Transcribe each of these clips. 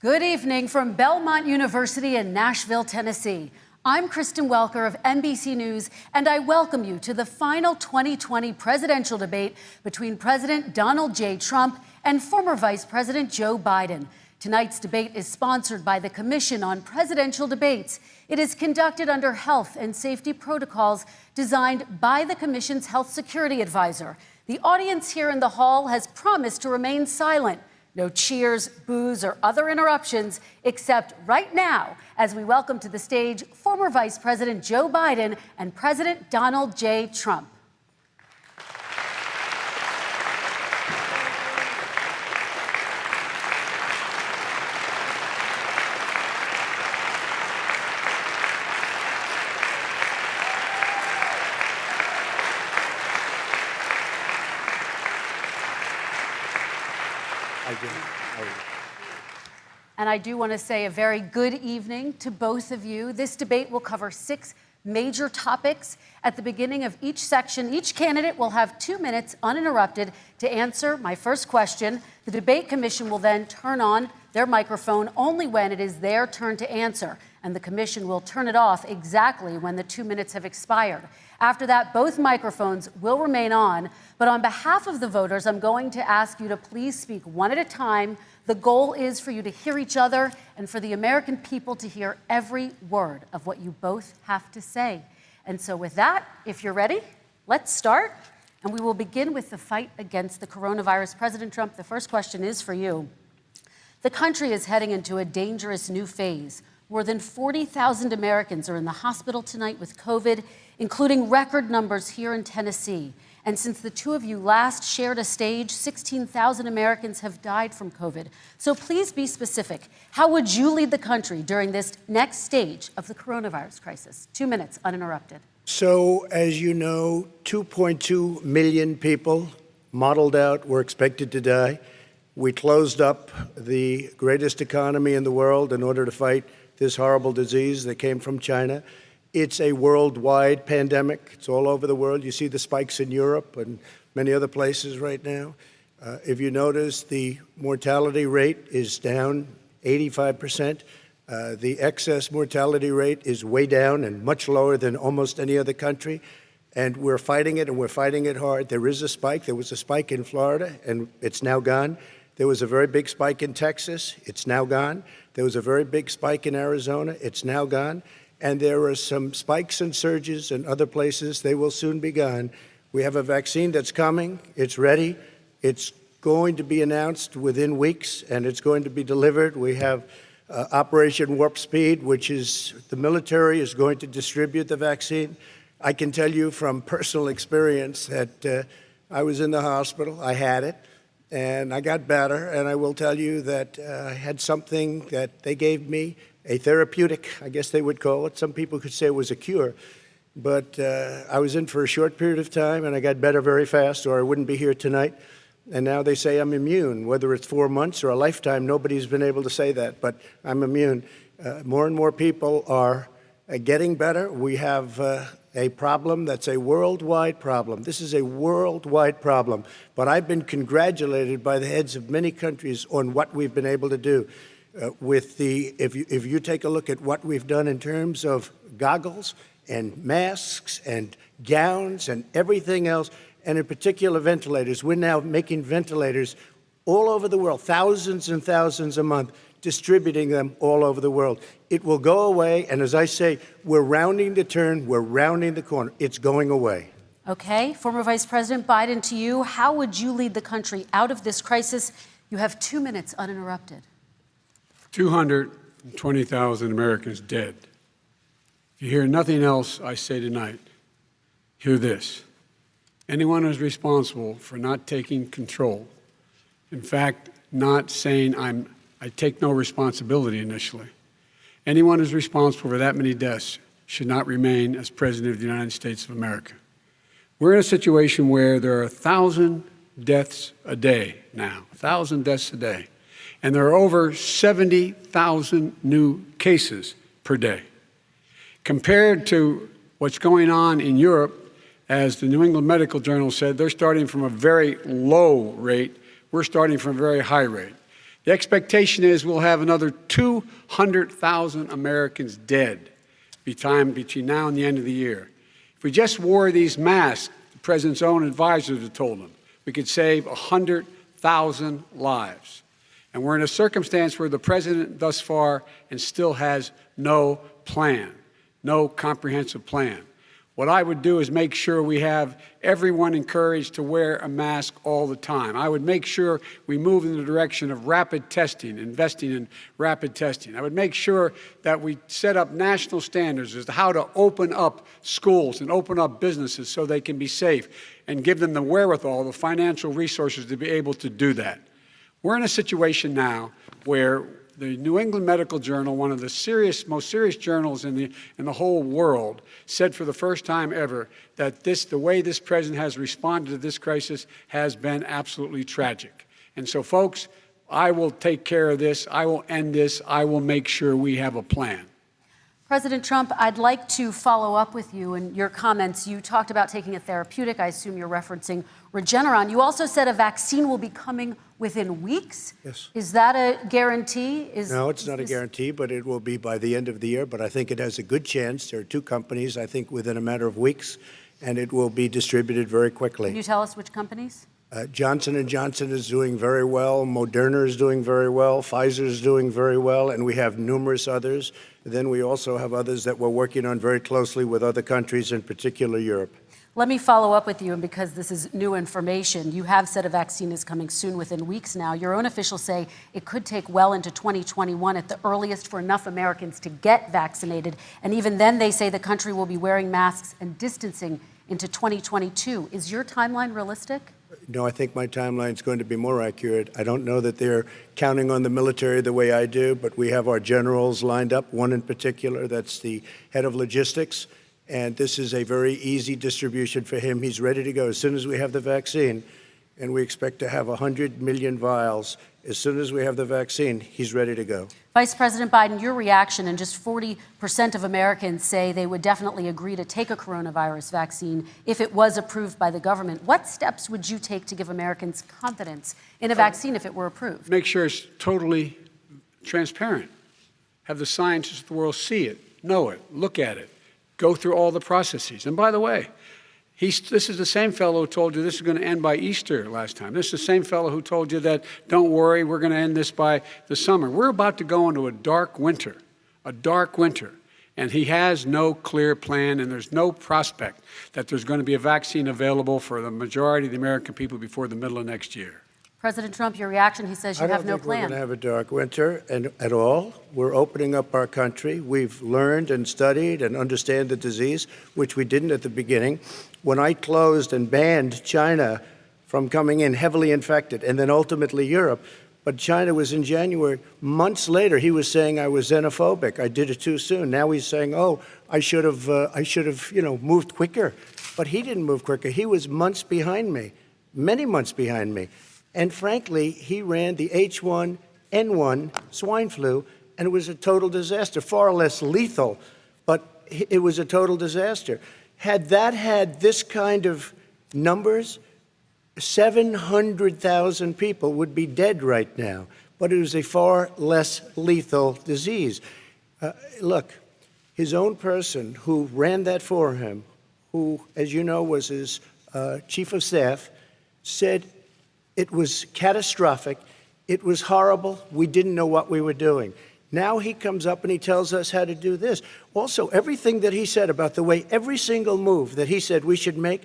Good evening from Belmont University in Nashville, Tennessee. I'm Kristen Welker of NBC News, and I welcome you to the final 2020 presidential debate between President Donald J. Trump and former Vice President Joe Biden. Tonight's debate is sponsored by the Commission on Presidential Debates. It is conducted under health and safety protocols designed by the Commission's health security advisor. The audience here in the hall has promised to remain silent. No cheers, boos, or other interruptions, except right now, as we welcome to the stage former Vice President Joe Biden and President Donald J. Trump. And I do want to say a very good evening to both of you. This debate will cover 6 major topics. At the beginning of each section, each candidate will have 2 minutes uninterrupted to answer my first question. The debate commission will then turn on their microphone only when it is their turn to answer, and the commission will turn it off exactly when the 2 minutes have expired. After that, both microphones will remain on, but on behalf of the voters, I'm going to ask you to please speak one at a time. The goal is for you to hear each other and for the American people to hear every word of what you both have to say. And so with that, if you're ready, let's start. And we will begin with the fight against the coronavirus. President Trump, the first question is for you. The country is heading into a dangerous new phase. More than 40,000 Americans are in the hospital tonight with COVID, including record numbers here in Tennessee. And since the two of you last shared a stage, 16,000 Americans have died from COVID. So please be specific. How would you lead the country during this next stage of the coronavirus crisis? 2 minutes, uninterrupted. So, as you know, 2.2 million people modeled out were expected to die. We closed up the greatest economy in the world in order to fight this horrible disease that came from China. It's a worldwide pandemic. It's all over the world. You see the spikes in Europe and many other places right now. If you notice, the mortality rate is down 85%. The excess mortality rate is way down and much lower than almost any other country. And we're fighting it, and we're fighting it hard. There is a spike. There was a spike in Florida, and it's now gone. There was a very big spike in Texas. It's now gone. There was a very big spike in Arizona. It's now gone. And there are some spikes and surges in other places. They will soon be gone. We have a vaccine that's coming. It's ready. It's going to be announced within weeks, and it's going to be delivered. We have Operation Warp Speed, which is the military is going to distribute the vaccine. I can tell you from personal experience that I was in the hospital. I had it, and I got better. And I will tell you that I had something that they gave me, a therapeutic, I guess they would call it. Some people could say it was a cure. But I was in for a short period of time, and I got better very fast, or I wouldn't be here tonight. And now they say I'm immune. Whether it's 4 months or a lifetime, nobody's been able to say that, but I'm immune. More and more people are getting better. We have a problem that's a worldwide problem. This is a worldwide problem. But I've been congratulated by the heads of many countries on what we've been able to do. If you take a look at what we've done in terms of goggles and masks and gowns and everything else, and in particular ventilators, we're now making ventilators all over the world, thousands and thousands a month, distributing them all over the world. It will go away, and as I say, we're rounding the turn, we're rounding the corner. It's going away. Okay, former Vice President Biden, to you, how would you lead the country out of this crisis? You have 2 minutes uninterrupted. 220,000 Americans dead. If you hear nothing else I say tonight, hear this. Anyone who's responsible for not taking control, in fact, not saying I take no responsibility initially, anyone who's responsible for that many deaths should not remain as President of the United States of America. We're in a situation where there are 1,000 deaths a day now, 1,000 deaths a day. And there are over 70,000 new cases per day. Compared to what's going on in Europe, as the New England Medical Journal said, they're starting from a very low rate. We're starting from a very high rate. The expectation is we'll have another 200,000 Americans dead between now and the end of the year. If we just wore these masks, the president's own advisors have told him, we could save 100,000 lives. And we're in a circumstance where the president thus far and still has no plan, no comprehensive plan. What I would do is make sure we have everyone encouraged to wear a mask all the time. I would make sure we move in the direction of rapid testing, investing in rapid testing. I would make sure that we set up national standards as to how to open up schools and open up businesses so they can be safe and give them the wherewithal, the financial resources to be able to do that. We're in a situation now where the New England Medical Journal, one of the most serious journals in the whole world, said for the first time ever that the way this president has responded to this crisis has been absolutely tragic. And so, folks, I will take care of this. I will end this. I will make sure we have a plan. President Trump, I'd like to follow up with you in your comments. You talked about taking a therapeutic. I assume you're referencing Regeneron. You also said a vaccine will be coming within weeks. Yes. Is that a guarantee? No, it's not a guarantee, but it will be by the end of the year. But I think it has a good chance. There are two companies, I think, within a matter of weeks, and it will be distributed very quickly. Can you tell us which companies? Johnson & Johnson is doing very well. Moderna is doing very well. Pfizer is doing very well. And we have numerous others. Then we also have others that we're working on very closely with other countries, in particular Europe. Let me follow up with you, and because this is new information, you have said a vaccine is coming soon, within weeks now. Your own officials say it could take well into 2021 at the earliest for enough Americans to get vaccinated. And even then, they say the country will be wearing masks and distancing into 2022. Is your timeline realistic? No, I think my timeline is going to be more accurate. I don't know that they're counting on the military the way I do, but we have our generals lined up, one in particular, that's the head of logistics. And this is a very easy distribution for him. He's ready to go as soon as we have the vaccine. And we expect to have 100 million vials. As soon as we have the vaccine, he's ready to go. Vice President Biden, your reaction, and just 40% of Americans say they would definitely agree to take a coronavirus vaccine if it was approved by the government. What steps would you take to give Americans confidence in a vaccine if it were approved? Make sure it's totally transparent. Have the scientists of the world see it, know it, look at it, go through all the processes. And by the way, this is the same fellow who told you this is going to end by Easter last time. This is the same fellow who told you that, don't worry, we're going to end this by the summer. We're about to go into a dark winter. And he has no clear plan, and there's no prospect that there's going to be a vaccine available for the majority of the American people before the middle of next year. President Trump, your reaction, he says you have no plan. I don't think we're going to have a dark winter at all. We're opening up our country. We've learned and studied and understand the disease, which we didn't at the beginning. When I closed and banned China from coming in heavily infected, and then ultimately Europe, but China was in January. Months later, he was saying I was xenophobic. I did it too soon. Now he's saying, oh, I should have, moved quicker. But he didn't move quicker. He was months behind me, many months behind me. And frankly, he ran the H1N1 swine flu, and it was a total disaster, far less lethal, but it was a total disaster. Had that had this kind of numbers, 700,000 people would be dead right now, but it was a far less lethal disease. Look, his own person who ran that for him, who, as you know, was his chief of staff, said it was catastrophic, it was horrible, we didn't know what we were doing. Now he comes up and he tells us how to do this. Also, everything that he said about the way every single move that he said we should make,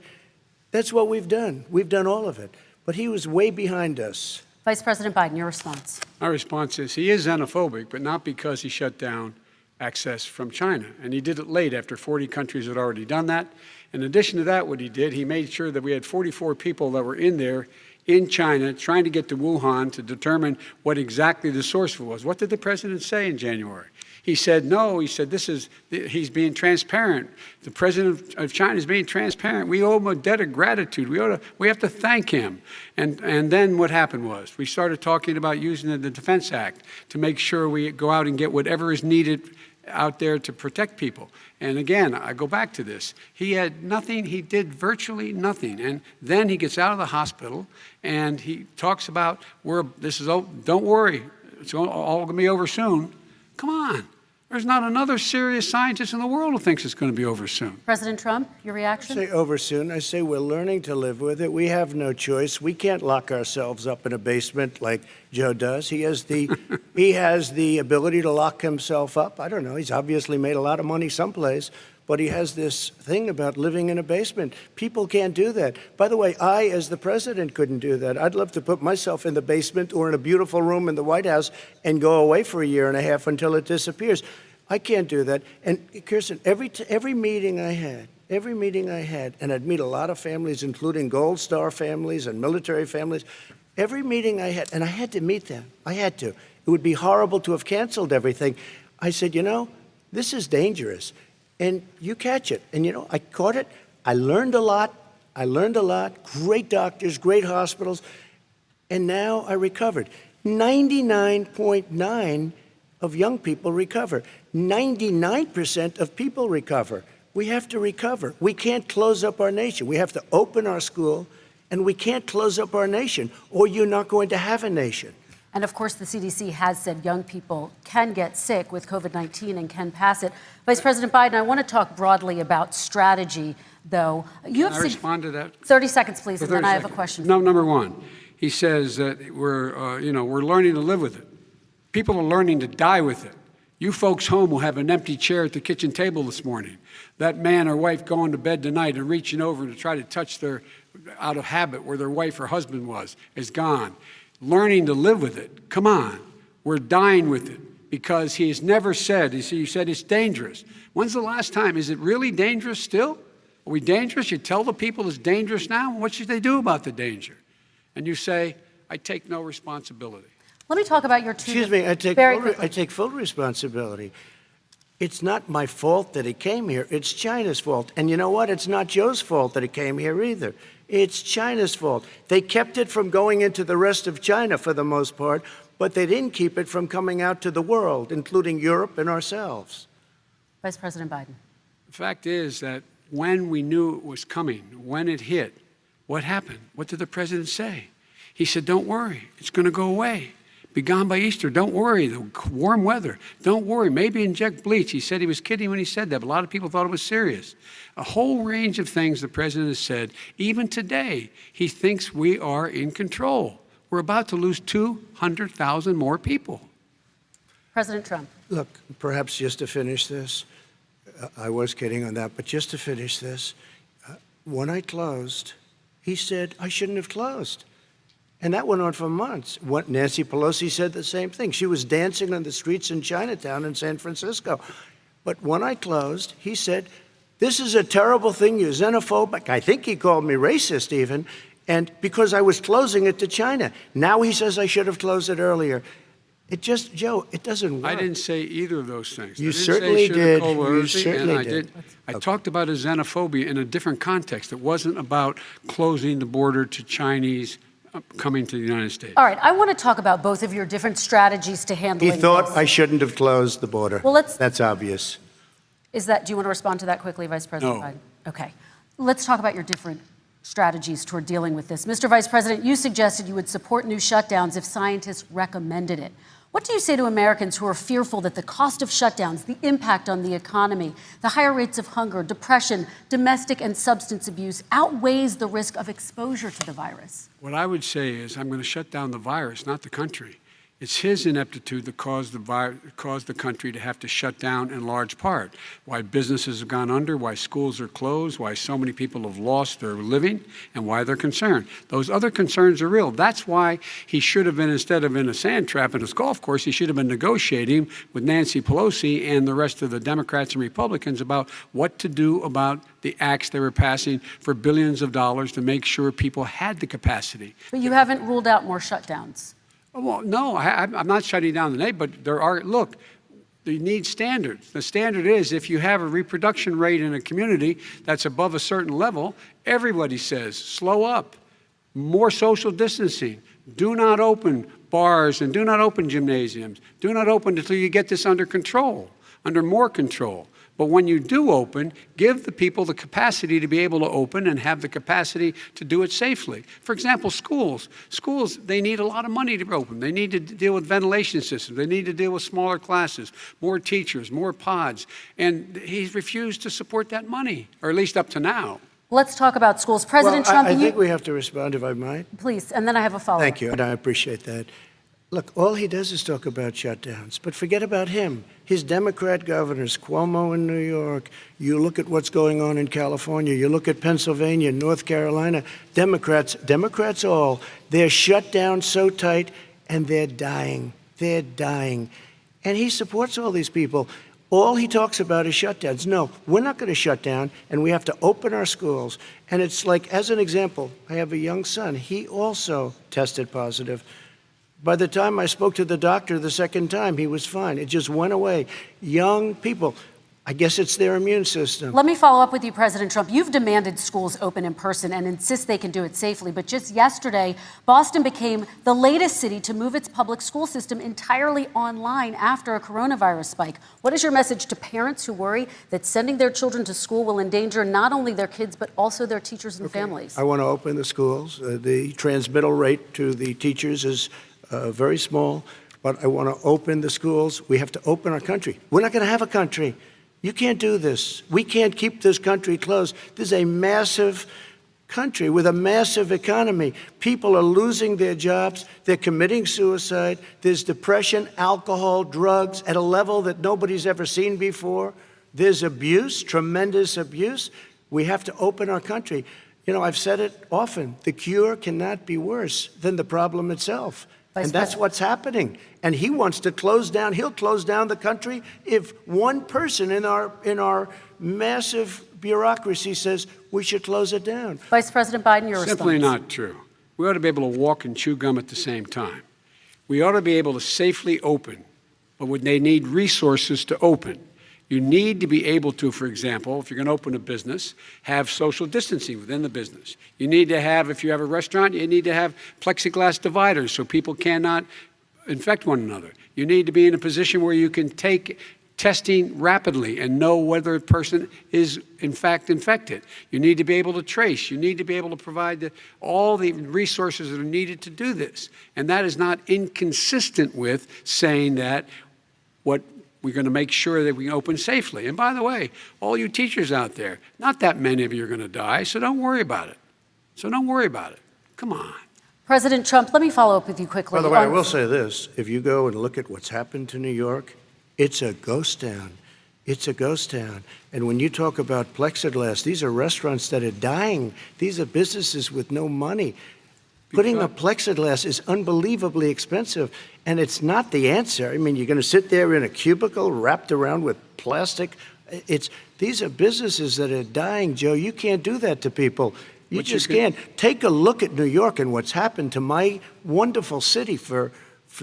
that's what we've done. We've done all of it. But he was way behind us. Vice President Biden, your response. My response is he is xenophobic, but not because he shut down access from China. And he did it late after 40 countries had already done that. In addition to that, what he did, he made sure that we had 44 people that were in there in China trying to get to Wuhan to determine what exactly the source was. What did the president say in January? He said, no, he said, he's being transparent. The president of China is being transparent. We owe him a debt of gratitude. We have to thank him. And then what happened was we started talking about using the Defense Act to make sure we go out and get whatever is needed out there to protect people. And again, I go back to this. He had nothing. He did virtually nothing. And then he gets out of the hospital and he talks about, don't worry, it's all going to be over soon. Come on. There's not another serious scientist in the world who thinks it's going to be over soon. President Trump, your reaction? I say over soon. I say we're learning to live with it. We have no choice. We can't lock ourselves up in a basement like Joe does. He has the ability to lock himself up. I don't know. He's obviously made a lot of money someplace, but he has this thing about living in a basement. People can't do that. By the way, I, as the president, couldn't do that. I'd love to put myself in the basement or in a beautiful room in the White House and go away for a year and a half until it disappears. I can't do that. And Kristen, every meeting I had, and I'd meet a lot of families, including Gold Star families and military families, every meeting I had, and I had to meet them. I had to. It would be horrible to have canceled everything. I said, this is dangerous. And you catch it. And, I caught it. I learned a lot. Great doctors, great hospitals. And now I recovered. 99.9 of young people recover. 99% of people recover. We have to recover. We can't close up our nation. We have to open our school, and we can't close up our nation, or you're not going to have a nation. And of course, the CDC has said young people can get sick with COVID-19 and can pass it. Vice President Biden, I want to talk broadly about strategy, though. Can I respond to that? 30 seconds, please, and then I have a question. No, number one, he says that we're learning to live with it. People are learning to die with it. You folks home will have an empty chair at the kitchen table this morning. That man or wife going to bed tonight and reaching over to try to touch out of habit where their wife or husband is gone. Learning to live with it. Come on. We're dying with it because he has never said, you said it's dangerous. When's the last time? Is it really dangerous still? Are we dangerous? You tell the people it's dangerous now? What should they do about the danger? And you say, I take no responsibility. Let me talk about your two. Excuse me, I take full responsibility. It's not my fault that it came here. It's China's fault. And you know what? It's not Joe's fault that it came here either. It's China's fault. They kept it from going into the rest of China for the most part, but they didn't keep it from coming out to the world, including Europe and ourselves. Vice President Biden. The fact is that when we knew it was coming, when it hit, what happened? What did the president say? He said, don't worry, it's going to go away. Be gone by Easter. Don't worry. The warm weather. Don't worry. Maybe inject bleach. He said he was kidding when he said that, but a lot of people thought it was serious. A whole range of things the president has said. Even today, he thinks we are in control. We're about to lose 200,000 more people. President Trump. Look, perhaps just to finish this, I was kidding on that, but just to finish this, when I closed, he said I shouldn't have closed. And that went on for months. Nancy Pelosi said the same thing. She was dancing on the streets in Chinatown in San Francisco. But when I closed, he said, this is a terrible thing, you're xenophobic. I think he called me racist even, and because I was closing it to China. Now he says I should have closed it earlier. Joe, it doesn't work. I didn't say either of those things. You certainly did. You certainly did. I talked about a xenophobia in a different context. It wasn't about closing the border to Chinese coming to the United States. All right, I want to talk about both of your different strategies to handling this. He thought this. I shouldn't have closed the border. Well, that's obvious. Do you want to respond to that quickly, Vice President Biden? No. Okay. Let's talk about your different strategies toward dealing with this. Mr. Vice President, you suggested you would support new shutdowns if scientists recommended it. What do you say to Americans who are fearful that the cost of shutdowns, the impact on the economy, the higher rates of hunger, depression, domestic and substance abuse outweighs the risk of exposure to the virus? What I would say is I'm going to shut down the virus, not the country. It's his ineptitude that caused the country to have to shut down in large part. Why businesses have gone under, why schools are closed, why so many people have lost their living, and why they're concerned. Those other concerns are real. That's why he should have been, instead of in a sand trap in his golf course, he should have been negotiating with Nancy Pelosi and the rest of the Democrats and Republicans about what to do about the acts they were passing for billions of dollars to make sure people had the capacity. But you haven't ruled out more shutdowns. Well, no, I'm not shutting down the neighborhood, but there are, look, you need standards. The standard is if you have a reproduction rate in a community that's above a certain level, everybody says, slow up, more social distancing, do not open bars and do not open gymnasiums, do not open until you get this under control. under more control. But when you do open, give the people the capacity to be able to open and have the capacity to do it safely. For example, schools. Schools, they need a lot of money to open. They need to deal with ventilation systems. They need to deal with smaller classes, more teachers, more pods. And he's refused to support that money, or at least up to now. Let's talk about schools. President Trump, I think we have to respond, if I might. Please, and then I have a follow-up. Thank you, and I appreciate that. Look, all he does is talk about shutdowns, but forget about him. His Democrat governors, Cuomo in New York, you look at what's going on in California, you look at Pennsylvania, North Carolina, Democrats all, they're shut down so tight, and they're dying. They're dying. And he supports all these people. All he talks about is shutdowns. No, we're not going to shut down, and we have to open our schools. And it's like, as an example, I have a young son. He also tested positive. By the time I spoke to the doctor the second time, he was fine. It just went away. Young people, I guess it's their immune system. Let me follow up with you, President Trump. You've demanded schools open in person and insist they can do it safely. But just yesterday, Boston became the latest city to move its public school system entirely online after a coronavirus spike. What is your message to parents who worry that sending their children to school will endanger not only their kids, but also their teachers and families? I want to open the schools. The transmittal rate to the teachers is very small, but I want to open the schools. We have to open our country. We're not going to have a country. You can't do this. We can't keep this country closed. This is a massive country with a massive economy. People are losing their jobs. They're committing suicide. There's depression, alcohol, drugs at a level that nobody's ever seen before. There's abuse, tremendous abuse. We have to open our country. You know, I've said it often. The cure cannot be worse than the problem itself. And that's what's happening. And he wants to close down. He'll close down the country if one person in our massive bureaucracy says we should close it down. Vice President Biden, your response. Simply not true. We ought to be able to walk and chew gum at the same time. We ought to be able to safely open, but when they need resources to open. You need to be able to, for example, if you're going to open a business, have social distancing within the business. You need to have, if you have a restaurant, you need to have plexiglass dividers so people cannot infect one another. You need to be in a position where you can take testing rapidly and know whether a person is in fact infected. You need to be able to trace. You need to be able to provide all the resources that are needed to do this. And that is not inconsistent with saying that we're going to make sure that we can open safely. And by the way, all you teachers out there, not that many of you are going to die, so don't worry about it. Come on. President Trump, let me follow up with you quickly. By the way, I will say this. If you go and look at what's happened to New York, it's a ghost town. It's a ghost town. And when you talk about plexiglass, these are restaurants that are dying. These are businesses with no money. Putting up plexiglass is unbelievably expensive, and it's not the answer. I mean, you're going to sit there in a cubicle wrapped around with plastic. These are businesses that are dying, Joe. You can't do that to people. You just can't. Take a look at New York and what's happened to my wonderful city for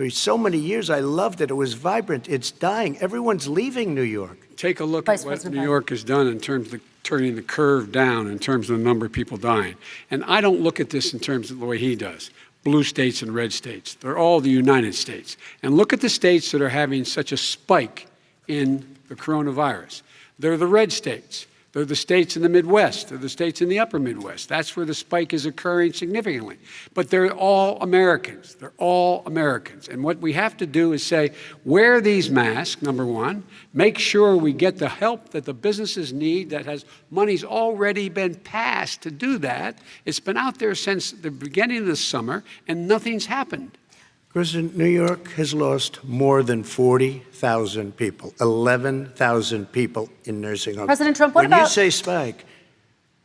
so many years. I loved it. It was vibrant. It's dying. Everyone's leaving New York. Take a look at what New York has done in terms of turning the curve down in terms of the number of people dying. And I don't look at this in terms of the way he does. Blue states and red states. They're all the United States. And look at the states that are having such a spike in the coronavirus. They're the red states. They're the states in the Midwest. They're the states in the upper Midwest. That's where the spike is occurring significantly. But they're all Americans. They're all Americans. And what we have to do is say, wear these masks, number one. Make sure we get the help that the businesses need that has money's already been passed to do that. It's been out there since the beginning of the summer, and nothing's happened. Kristen, New York has lost more than 40,000 people, 11,000 people in nursing homes. President Trump, what when you say spike,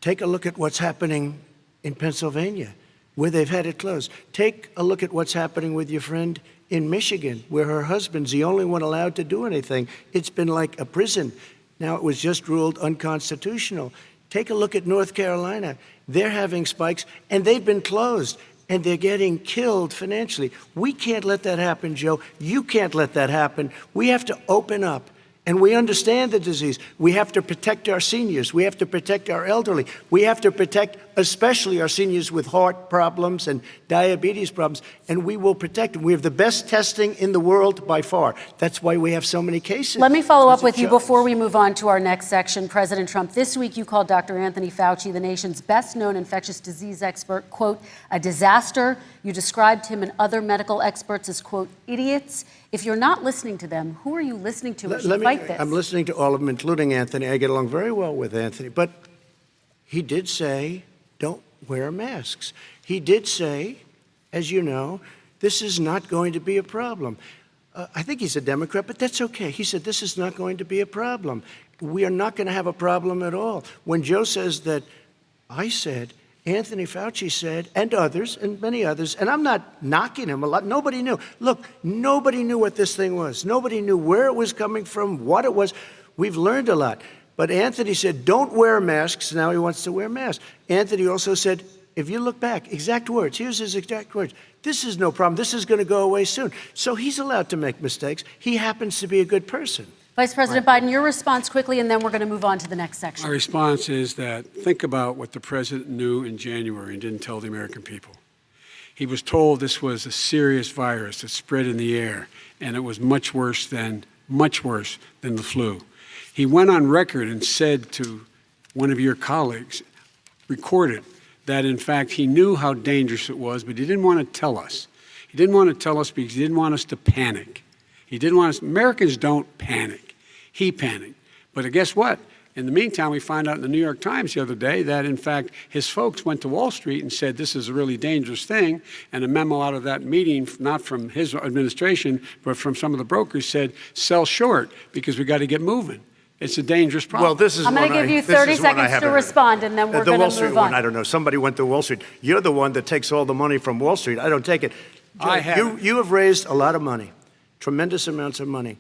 take a look at what's happening in Pennsylvania, where they've had it closed. Take a look at what's happening with your friend in Michigan, where her husband's the only one allowed to do anything. It's been like a prison. Now it was just ruled unconstitutional. Take a look at North Carolina. They're having spikes, and they've been closed. And they're getting killed financially. We can't let that happen, Joe. You can't let that happen. We have to open up And we understand the disease. We have to protect our seniors. We have to protect our elderly. We have to protect especially our seniors with heart problems and diabetes problems. And we will protect them. We have the best testing in the world by far. That's why we have so many cases. Let me follow up with you before we move on to our next section. President Trump, this week you called Dr. Anthony Fauci, the nation's best-known infectious disease expert, quote, a disaster. You described him and other medical experts as, quote, idiots. If you're not listening to them, who are you listening to as you fight this? I'm listening to all of them, including Anthony. I get along very well with Anthony. But he did say, don't wear masks. He did say, as you know, this is not going to be a problem. I think he's a Democrat, but that's okay. He said, this is not going to be a problem. We are not going to have a problem at all. When Joe says that, I said, Anthony Fauci said, and others, and many others, and I'm not knocking him a lot. Nobody knew. Look, nobody knew what this thing was. Nobody knew where it was coming from, what it was. We've learned a lot. But Anthony said, don't wear masks. Now he wants to wear masks. Anthony also said, if you look back, exact words, here's his exact words. This is no problem. This is going to go away soon. So he's allowed to make mistakes. He happens to be a good person. Vice President Biden, your response quickly, and then we're going to move on to the next section. My response is that think about what the president knew in January and didn't tell the American people. He was told this was a serious virus that spread in the air, and it was much worse than the flu. He went on record and said to one of your colleagues, recorded, that in fact he knew how dangerous it was, but he didn't want to tell us. He didn't want to tell us because he didn't want us to panic. He didn't want us. Americans don't panic. He panicked. But guess what? In the meantime, we find out in the New York Times the other day that, in fact, his folks went to Wall Street and said this is a really dangerous thing. And a memo out of that meeting, not from his administration, but from some of the brokers, said sell short because we got to get moving. It's a dangerous problem. Well, this is I'm going to give you 30 seconds to respond, and then we're going to move on. The Wall Street one, I don't know. Somebody went to Wall Street. You're the one that takes all the money from Wall Street. I don't take it. You have raised a lot of money, tremendous amounts of money.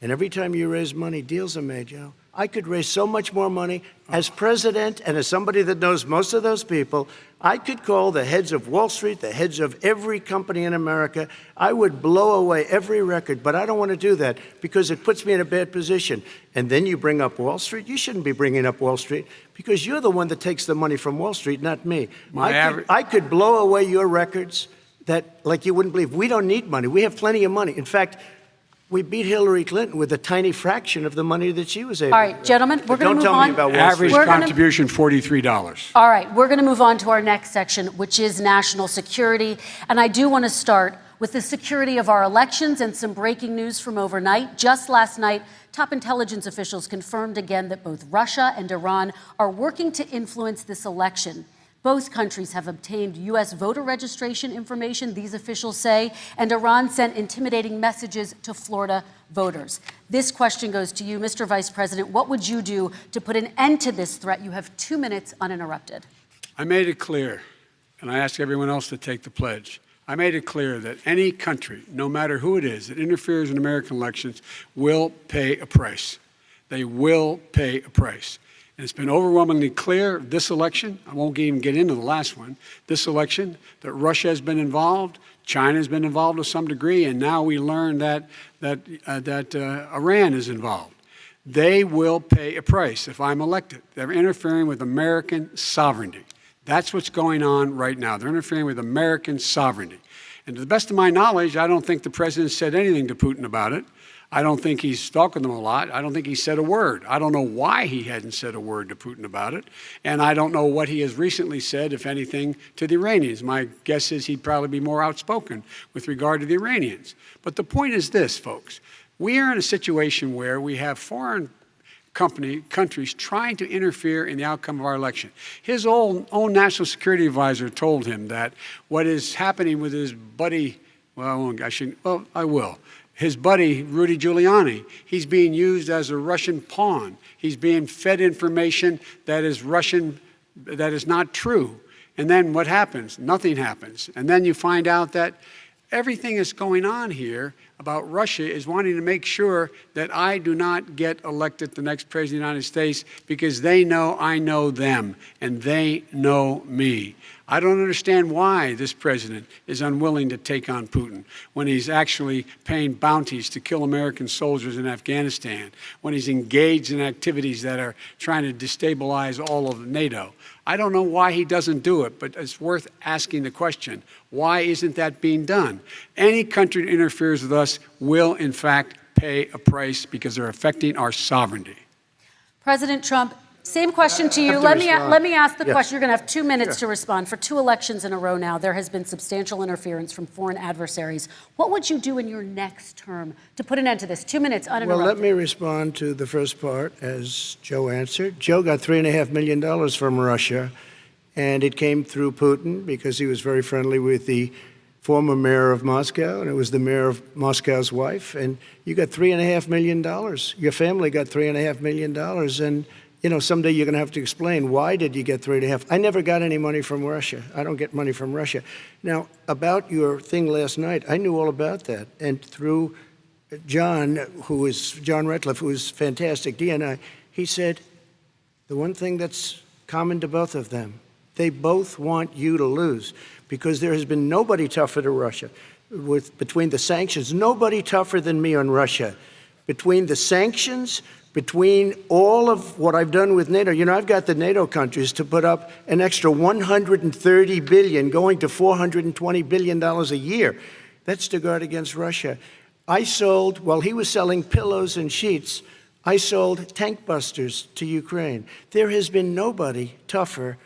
And every time you raise money, deals are made, Joe. I could raise so much more money. As president and as somebody that knows most of those people, I could call the heads of Wall Street, the heads of every company in America. I would blow away every record, but I don't want to do that because it puts me in a bad position. And then you bring up Wall Street. You shouldn't be bringing up Wall Street because you're the one that takes the money from Wall Street, not me. I could blow away your records that, like you wouldn't believe. We don't need money. We have plenty of money. In fact, we beat Hillary Clinton with a tiny fraction of the money that she was able to. All right, gentlemen, we're going to move on. Don't tell me about Wall Street. Average contribution, $43. All right, we're going to move on to our next section, which is national security. And I do want to start with the security of our elections and some breaking news from overnight. Just last night, top intelligence officials confirmed again that both Russia and Iran are working to influence this election. Both countries have obtained U.S. voter registration information, these officials say, and Iran sent intimidating messages to Florida voters. This question goes to you, Mr. Vice President. What would you do to put an end to this threat? You have 2 minutes uninterrupted. I made it clear, and I ask everyone else to take the pledge. I made it clear that any country, no matter who it is, that interferes in American elections will pay a price. They will pay a price. And it's been overwhelmingly clear this election, I won't even get into the last one, this election, that Russia has been involved, China has been involved to some degree, and now we learn that Iran is involved. They will pay a price if I'm elected. They're interfering with American sovereignty. That's what's going on right now. They're interfering with American sovereignty. And to the best of my knowledge, I don't think the president said anything to Putin about it. I don't think he's talking to them a lot. I don't think he said a word. I don't know why he hadn't said a word to Putin about it. And I don't know what he has recently said, if anything, to the Iranians. My guess is he'd probably be more outspoken with regard to the Iranians. But the point is this, folks. We are in a situation where we have foreign countries trying to interfere in the outcome of our election. His own national security advisor told him that what is happening with his buddy, I will. His buddy, Rudy Giuliani, he's being used as a Russian pawn. He's being fed information that is Russian, that is not true. And then what happens? Nothing happens. And then you find out that Everything that's going on here about Russia is wanting to make sure that I do not get elected the next president of the United States because they know I know them and they know me. I don't understand why this president is unwilling to take on Putin when he's actually paying bounties to kill American soldiers in Afghanistan, when he's engaged in activities that are trying to destabilize all of NATO. I don't know why he doesn't do it, but it's worth asking the question, why isn't that being done? Any country that interferes with us will, in fact, pay a price because they're affecting our sovereignty. President Trump, same question to you. Let me ask the question. You're going to have 2 minutes to respond. For 2 elections in a row now, there has been substantial interference from foreign adversaries. What would you do in your next term to put an end to this? 2 minutes uninterrupted. Well, let me respond to the first part, as Joe answered. Joe got $3.5 million from Russia, and it came through Putin because he was very friendly with the former mayor of Moscow, and it was the mayor of Moscow's wife. And you got $3.5 million. Your family got $3.5 million, and you know, someday you're going to have to explain, why did you get 3.5? I never got any money from Russia. I don't get money from Russia. Now, about your thing last night, I knew all about that. And through John Ratcliffe, who is fantastic, DNI, he said, the one thing that's common to both of them, they both want you to lose because there has been nobody tougher to Russia. Between the sanctions, nobody tougher than me on Russia. Between the sanctions, between all of what I've done with NATO, you know, I've got the NATO countries to put up an extra $130 billion, going to $420 billion a year. That's to guard against Russia. I sold, while he was selling pillows and sheets, I sold tank busters to Ukraine. There has been nobody tougher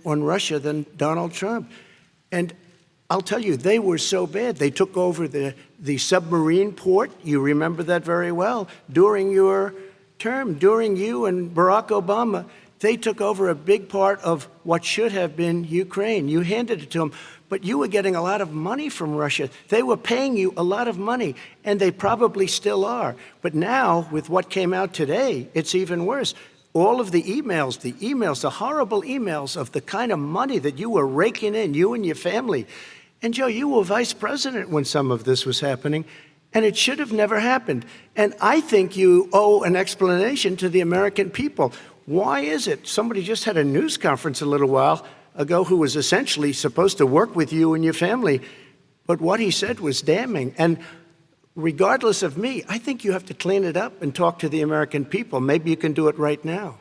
on Russia than Donald Trump. And I'll tell you, they were so bad. They took over the submarine port. You remember that very well. During your term, during you and Barack Obama, they took over a big part of what should have been Ukraine. You handed it to them, but you were getting a lot of money from Russia. They were paying you a lot of money, and they probably still are. But now, with what came out today, it's even worse. All of the emails, the horrible emails of the kind of money that you were raking in, you and your family. And Joe, you were vice president when some of this was happening, and it should have never happened. And I think you owe an explanation to the American people. Why is it? Somebody just had a news conference a little while ago who was essentially supposed to work with you and your family, but what he said was damning. And regardless of me, I think you have to clean it up and talk to the American people. Maybe you can do it right now.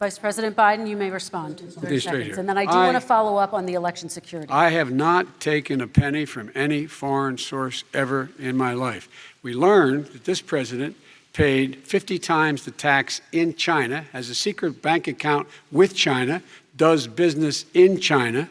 Vice President Biden, you may respond. 30 seconds. And then I do want to follow up on the election security. I have not taken a penny from any foreign source ever in my life. We learned that this president paid 50 times the tax in China, has a secret bank account with China, does business in China,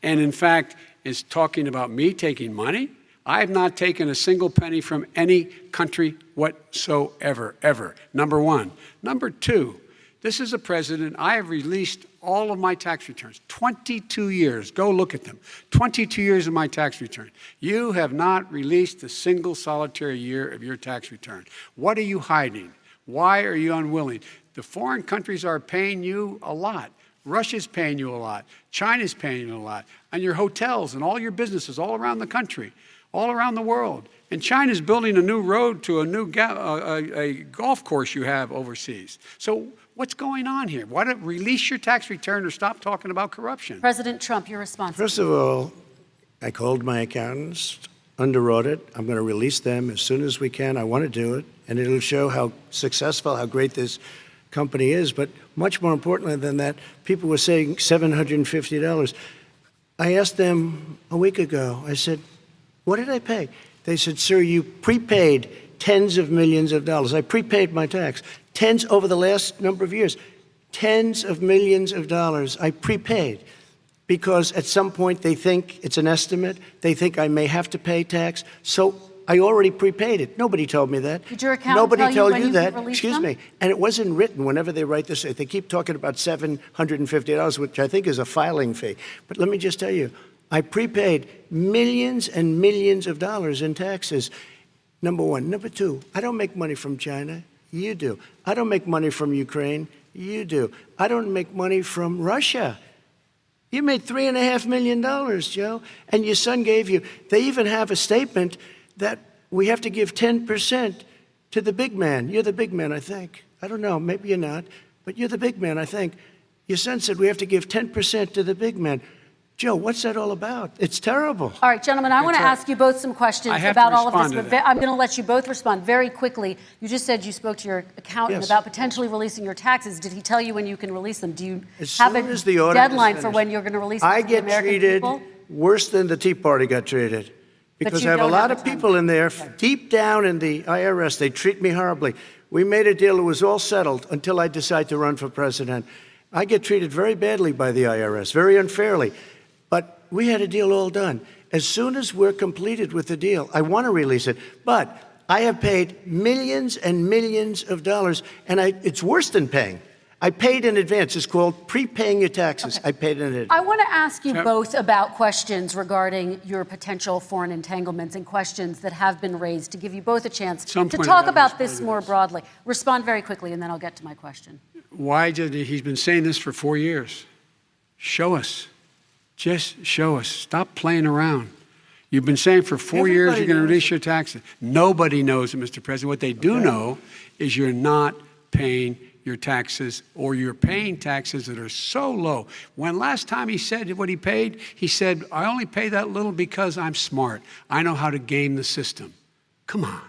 and in fact is talking about me taking money. I have not taken a single penny from any country whatsoever, ever. Number one. Number two, this is a president, I have released all of my tax returns, 22 years. Go look at them. 22 years of my tax return. You have not released a single solitary year of your tax return. What are you hiding? Why are you unwilling? The foreign countries are paying you a lot. Russia's paying you a lot. China's paying you a lot. And your hotels and all your businesses all around the country, all around the world. And China's building a new road to a new a golf course you have overseas. So what's going on here? Why don't release your tax return or stop talking about corruption? President Trump, your response. First of all, I called my accountants, underwrote it. I'm going to release them as soon as we can. I want to do it, and it'll show how successful, how great this company is. But much more importantly than that, people were saying $750. I asked them a week ago, I said, what did I pay? They said, sir, you prepaid tens of millions of dollars. I prepaid my tax. Tens over the last number of years. Tens of millions of dollars I prepaid because at some point they think it's an estimate. They think I may have to pay tax. So I already prepaid it. Nobody told me that. Did your accountant Nobody tell told when you that. release Excuse them? me. And it wasn't written whenever they write this. They keep talking about $750, which I think is a filing fee. But let me just tell you, I prepaid millions and millions of dollars in taxes. Number one. Number two, I don't make money from China. You do. I don't make money from Ukraine. You do. I don't make money from Russia. You made $3.5 million, Joe, and your son gave you. They even have a statement that we have to give 10% to the big man. You're the big man, I think. I don't know, maybe you're not, but you're the big man, I think. Your son said we have to give 10% to the big man. Joe, what's that all about? It's terrible. All right, gentlemen, I want to ask you both some questions about all of this. But I'm going to let you both respond very quickly. You just said you spoke to your accountant about potentially releasing your taxes. Did he tell you when you can release them? Do you have a deadline for when you're going to release them to the American people? I get treated worse than the Tea Party got treated. Because I have a lot of people in there, deep down in the IRS, they treat me horribly. We made a deal, it was all settled until I decide to run for president. I get treated very badly by the IRS, very unfairly. But we had a deal all done. As soon as we're completed with the deal, I want to release it. But I have paid millions and millions of dollars, and it's worse than paying. I paid in advance. It's called prepaying your taxes. Okay. I paid in advance. I want to ask you both about questions regarding your potential foreign entanglements and questions that have been raised to give you both a chance to talk about this more broadly. Respond very quickly, and then I'll get to my question. Why did he's been saying this for 4 years? Show us. Just show us. Stop playing around. You've been saying for 4 years you're going to release your taxes. Nobody knows it, Mr. President. What they do know is you're not paying your taxes, or you're paying taxes that are so low. When last time he said what he paid, he said, I only pay that little because I'm smart. I know how to game the system. Come on.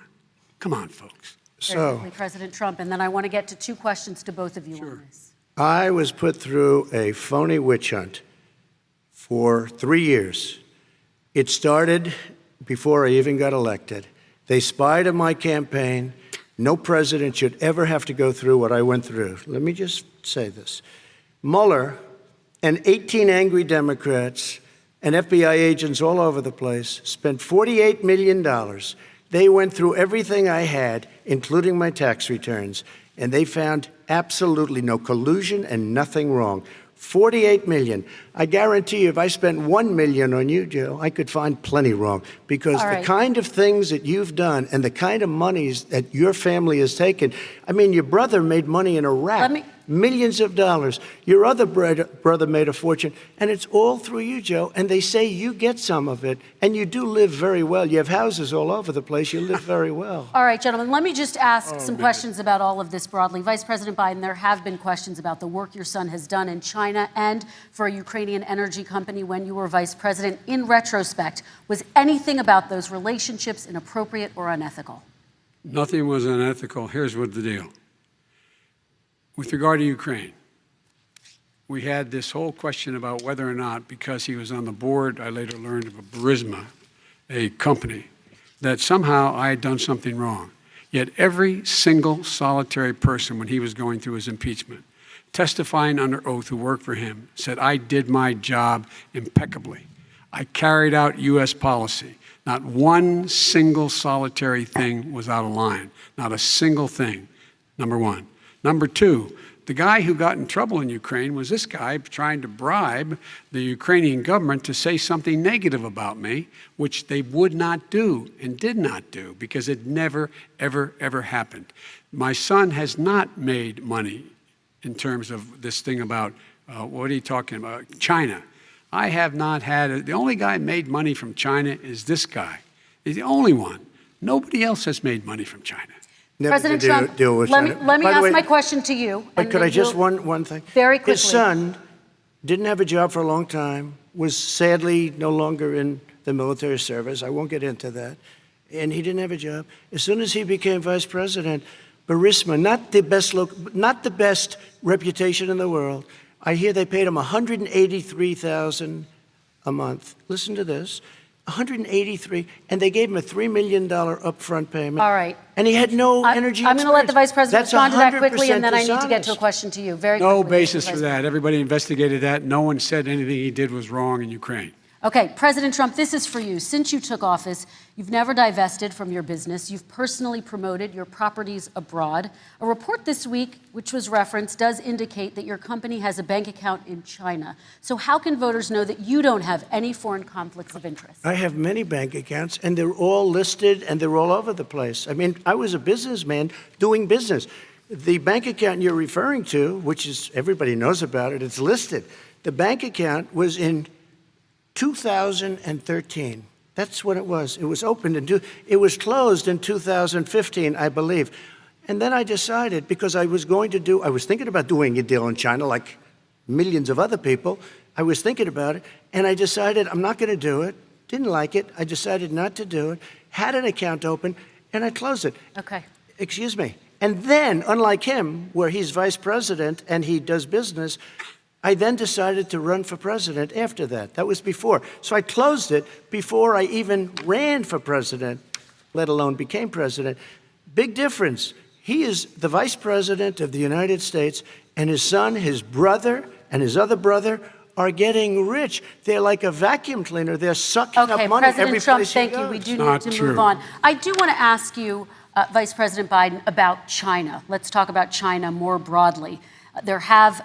Come on, folks. Very quickly, President Trump, and then I want to get to two questions to both of you on this. I was put through a phony witch hunt for 3 years. It started before I even got elected. They spied on my campaign. No president should ever have to go through what I went through. Let me just say this. Mueller and 18 angry Democrats and FBI agents all over the place spent $48 million. They went through everything I had, including my tax returns, and they found absolutely no collusion and nothing wrong. $48 million. I guarantee you, if I spent $1 million on you, Joe, I could find plenty wrong. Because the kind of things that you've done and the kind of monies that your family has taken, I mean, your brother made money in Iraq, millions of dollars. Your other brother made a fortune, and it's all through you, Joe. And they say you get some of it, and you do live very well. You have houses all over the place. You live very well. All right, gentlemen, let me just ask some questions about all of this broadly. Vice President Biden, there have been questions about the work your son has done in China and for a Ukrainian energy company when you were vice president. In retrospect, was anything about those relationships inappropriate or unethical? Nothing was unethical. Here's what the deal. With regard to Ukraine, we had this whole question about whether or not, because he was on the board, I later learned of a Burisma, a company, that somehow I had done something wrong. Yet every single solitary person, when he was going through his impeachment, testifying under oath who worked for him, said, I did my job impeccably. I carried out U.S. policy. Not one single solitary thing was out of line. Not a single thing, number one. Number two, the guy who got in trouble in Ukraine was this guy trying to bribe the Ukrainian government to say something negative about me, which they would not do and did not do because it never, ever, ever happened. My son has not made money in terms of this thing about, what are you talking about, China. I have not had, the only guy made money from China is this guy. He's the only one. Nobody else has made money from China. President Trump, let me ask my question to you. But could I just, one thing? Very quickly. His son didn't have a job for a long time, was sadly no longer in the military service. I won't get into that. And he didn't have a job. As soon as he became vice president, Burisma, not the best reputation in the world. I hear they paid him $183,000 a month. Listen to this. $183, and they gave him a $3 million upfront payment. All right. And he had no energy experience. I'm going to let the Vice President respond to that quickly, and then I need to get dishonest. to a question to you. Very quickly. No basis for that. Everybody investigated that. No one said anything he did was wrong in Ukraine. Okay, President Trump, this is for you. Since you took office, you've never divested from your business. You've personally promoted your properties abroad. A report this week, which was referenced, does indicate that your company has a bank account in China. So how can voters know that you don't have any foreign conflicts of interest? I have many bank accounts, and they're all listed, and they're all over the place. I mean, I was a businessman doing business. The bank account you're referring to, which is everybody knows about it, it's listed. The bank account was in 2013. That's when it was. It was opened it was closed in 2015, I believe. And then I decided, because I was thinking about doing a deal in China like millions of other people. I was thinking about it, and I decided I'm not going to do it. Didn't like it. I decided not to do it. Had an account open, and I closed it. Okay. Excuse me. And then, unlike him, where he's vice president and he does business, I then decided to run for president after that. That was before. So I closed it before I even ran for president, let alone became president. Big difference. He is the vice president of the United States, and his son, his brother, and his other brother are getting rich. They're like a vacuum cleaner. They're sucking up money every President Trump, place he thank you. goes. We do Not need to true. move on. I do want to ask you, Vice President Biden, about China. Let's talk about China more broadly.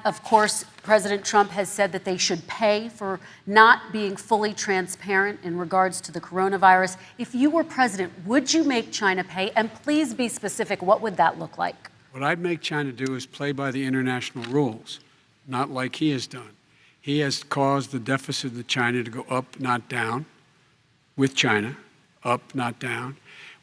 Of course, President Trump has said that they should pay for not being fully transparent in regards to the coronavirus. If you were president, would you make China pay? And please be specific. What would that look like? What I'd make China do is play by the international rules, not like he has done. He has caused the deficit of China to go up, not down, with China, up, not down.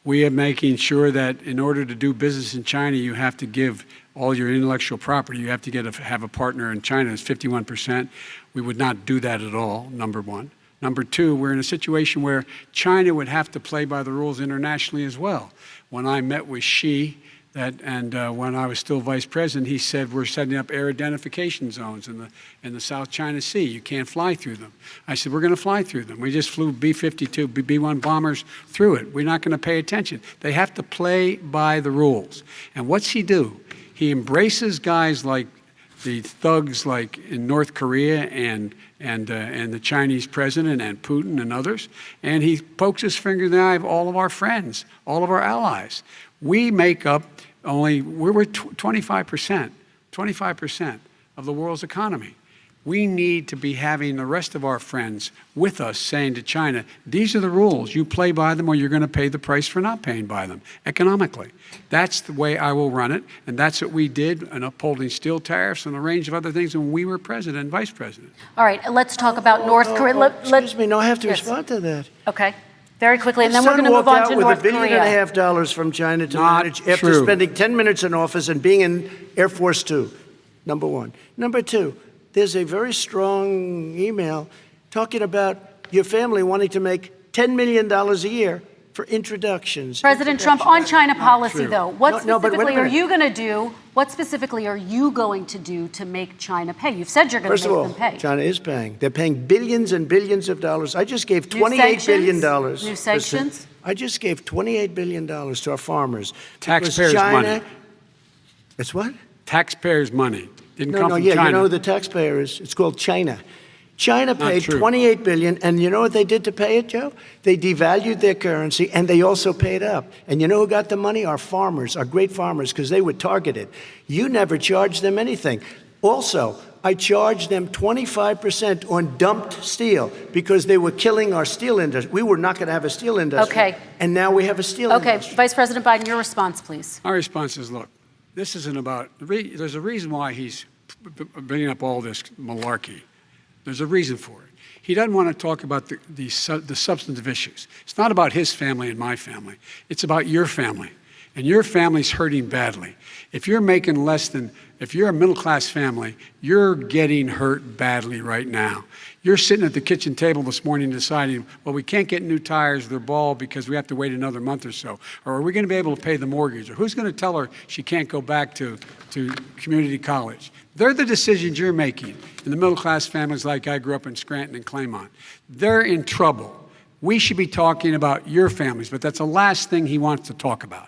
We are making sure that in order to do business in China, you have to give all your intellectual property. You have to have a partner in China that's 51%. We would not do that at all, number one. Number two, we're in a situation where China would have to play by the rules internationally as well. When I met with Xi, when I was still vice president, he said we're setting up air identification zones in the South China Sea. You can't fly through them. I said we're going to fly through them. We just flew B-52, B-1 bombers through it. We're not going to pay attention. They have to play by the rules. And what's he do? He embraces guys like the thugs like in North Korea and the Chinese president and Putin and others, and he pokes his finger in the eye of all of our friends, all of our allies. We make up we're 25% of the world's economy. We need to be having the rest of our friends with us saying to China, these are the rules. You play by them or you're going to pay the price for not paying by them economically. That's the way I will run it. And that's what we did in upholding steel tariffs and a range of other things when we were president and vice president. All right, let's talk about North Korea. Excuse me, no, I have to respond to that. Okay. Very quickly, and then His we're son going to move walked on out to with North $1.5 billion from China to Not manage after true. spending 10 minutes in office and being in Air Force Two, number one. Number two, there's a very strong email talking about your family wanting to make $10 million a year for introductions. President Trump, on China policy, though, what No, but wait a specifically are minute. you going to do? What specifically are you going to do to make China pay? You've said you're going First to of make all, them pay. China is paying. They're paying billions and billions of dollars. I just gave New $28 billion. sanctions? New sanctions? I just gave $28 billion to our farmers. Taxpayers' China, money. It's what? Taxpayers' money. Didn't No, come no, from yeah, China. you know who the taxpayer is. It's called China. China paid true. $28 billion, and you know what they did to pay it, Joe? They devalued their currency, and they also paid up. And you know who got the money? Our farmers, our great farmers, because they were targeted. You never charged them anything. Also, I charged them 25% on dumped steel because they were killing our steel industry. We were not going to have a steel industry. Okay. And now we have a steel industry. Vice President Biden, your response, please. Our response is, look, this isn't about, there's a reason why he's bringing up all this malarkey. There's a reason for it. He doesn't want to talk about the substantive issues. It's not about his family and my family. It's about your family. And your family's hurting badly. If you're making if you're a middle-class family, you're getting hurt badly right now. You're sitting at the kitchen table this morning deciding, well, we can't get new tires, they're bald because we have to wait another month or so. Or are we going to be able to pay the mortgage? Or who's going to tell her she can't go back to community college? They're the decisions you're making in the middle-class families like I grew up in Scranton and Claymont. They're in trouble. We should be talking about your families, but that's the last thing he wants to talk about.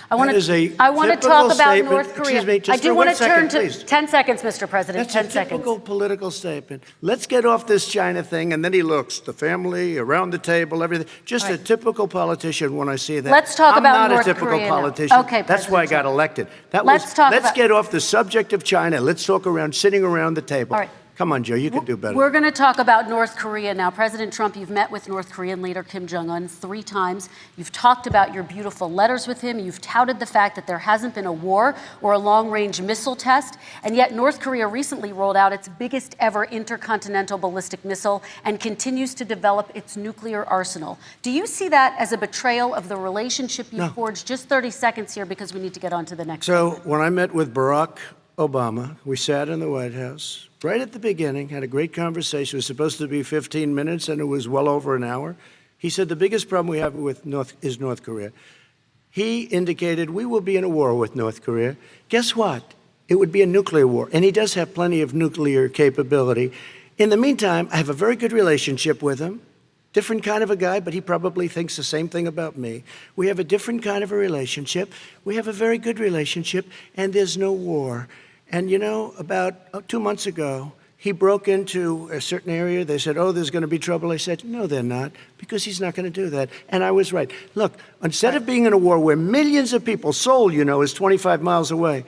I want That is a to talk typical about statement. North Korea. Excuse me, just I do for want one to turn second, to please. 10 seconds, Mr. President. That's 10 a seconds. typical political statement. Let's get off this China thing, and then he looks, the family, around the table, everything. Just a typical politician when I see that. Let's talk about I'm not North a typical Korea now. politician. Okay, That's why I President got elected. Let's Let's get get off the subject of China. Let's talk sitting around the table. All right. Come on, Joe, you can do better. We're going to talk about North Korea now. President Trump, you've met with North Korean leader Kim Jong-un 3 times. You've talked about your beautiful letters with him. You've touted the fact that there hasn't been a war or a long-range missile test. And yet North Korea recently rolled out its biggest ever intercontinental ballistic missile and continues to develop its nuclear arsenal. Do you see that as a betrayal of the relationship you forged? Just 30 seconds here because we need to get on to the next So segment. when I met with Barack Obama, we sat in the White House right at the beginning, had a great conversation. It was supposed to be 15 minutes, and it was well over an hour. He said the biggest problem we have with North Korea. He indicated we will be in a war with North Korea. Guess what? It would be a nuclear war, and he does have plenty of nuclear capability. In the meantime, I have a very good relationship with him. Different kind of a guy, but he probably thinks the same thing about me. We have a different kind of a relationship. We have a very good relationship, and there's no war. And, you know, about 2 months ago, he broke into a certain area. They said, oh, there's going to be trouble. I said, no, they're not, because he's not going to do that. And I was right. Look, instead of being in a war where millions of people, Seoul, you know, is 25 miles away,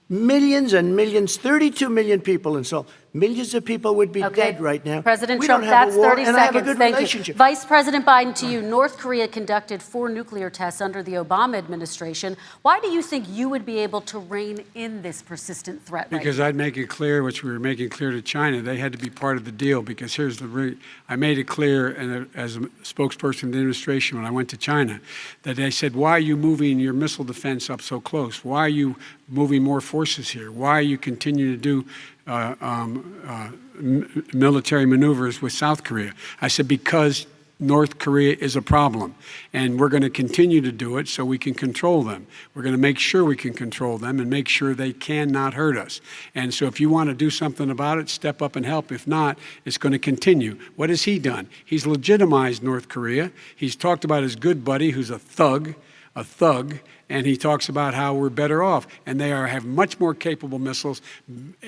millions and millions, 32 million people in Seoul. Millions of people would be dead right now. President we Trump, don't have that's a war, 30 and seconds. I have a good Thank relationship. you. Vice President Biden, to you. North Korea conducted 4 nuclear tests under the Obama administration. Why do you think you would be able to rein in this persistent threat right Because now? I'd make it clear, which we were making clear to China, they had to be part of the deal. Because here's the I made it clear, and as a spokesperson of the administration when I went to China, that they said, why are you moving your missile defense up so close? Why are you moving more forces here? Why are you continuing to do military maneuvers with South Korea? I said, because North Korea is a problem, and we're going to continue to do it so we can control them. We're going to make sure we can control them and make sure they cannot hurt us. And so if you want to do something about it, step up and help. If not, it's going to continue. What has he done? He's legitimized North Korea. He's talked about his good buddy, who's a thug, and he talks about how we're better off. And they have much more capable missiles,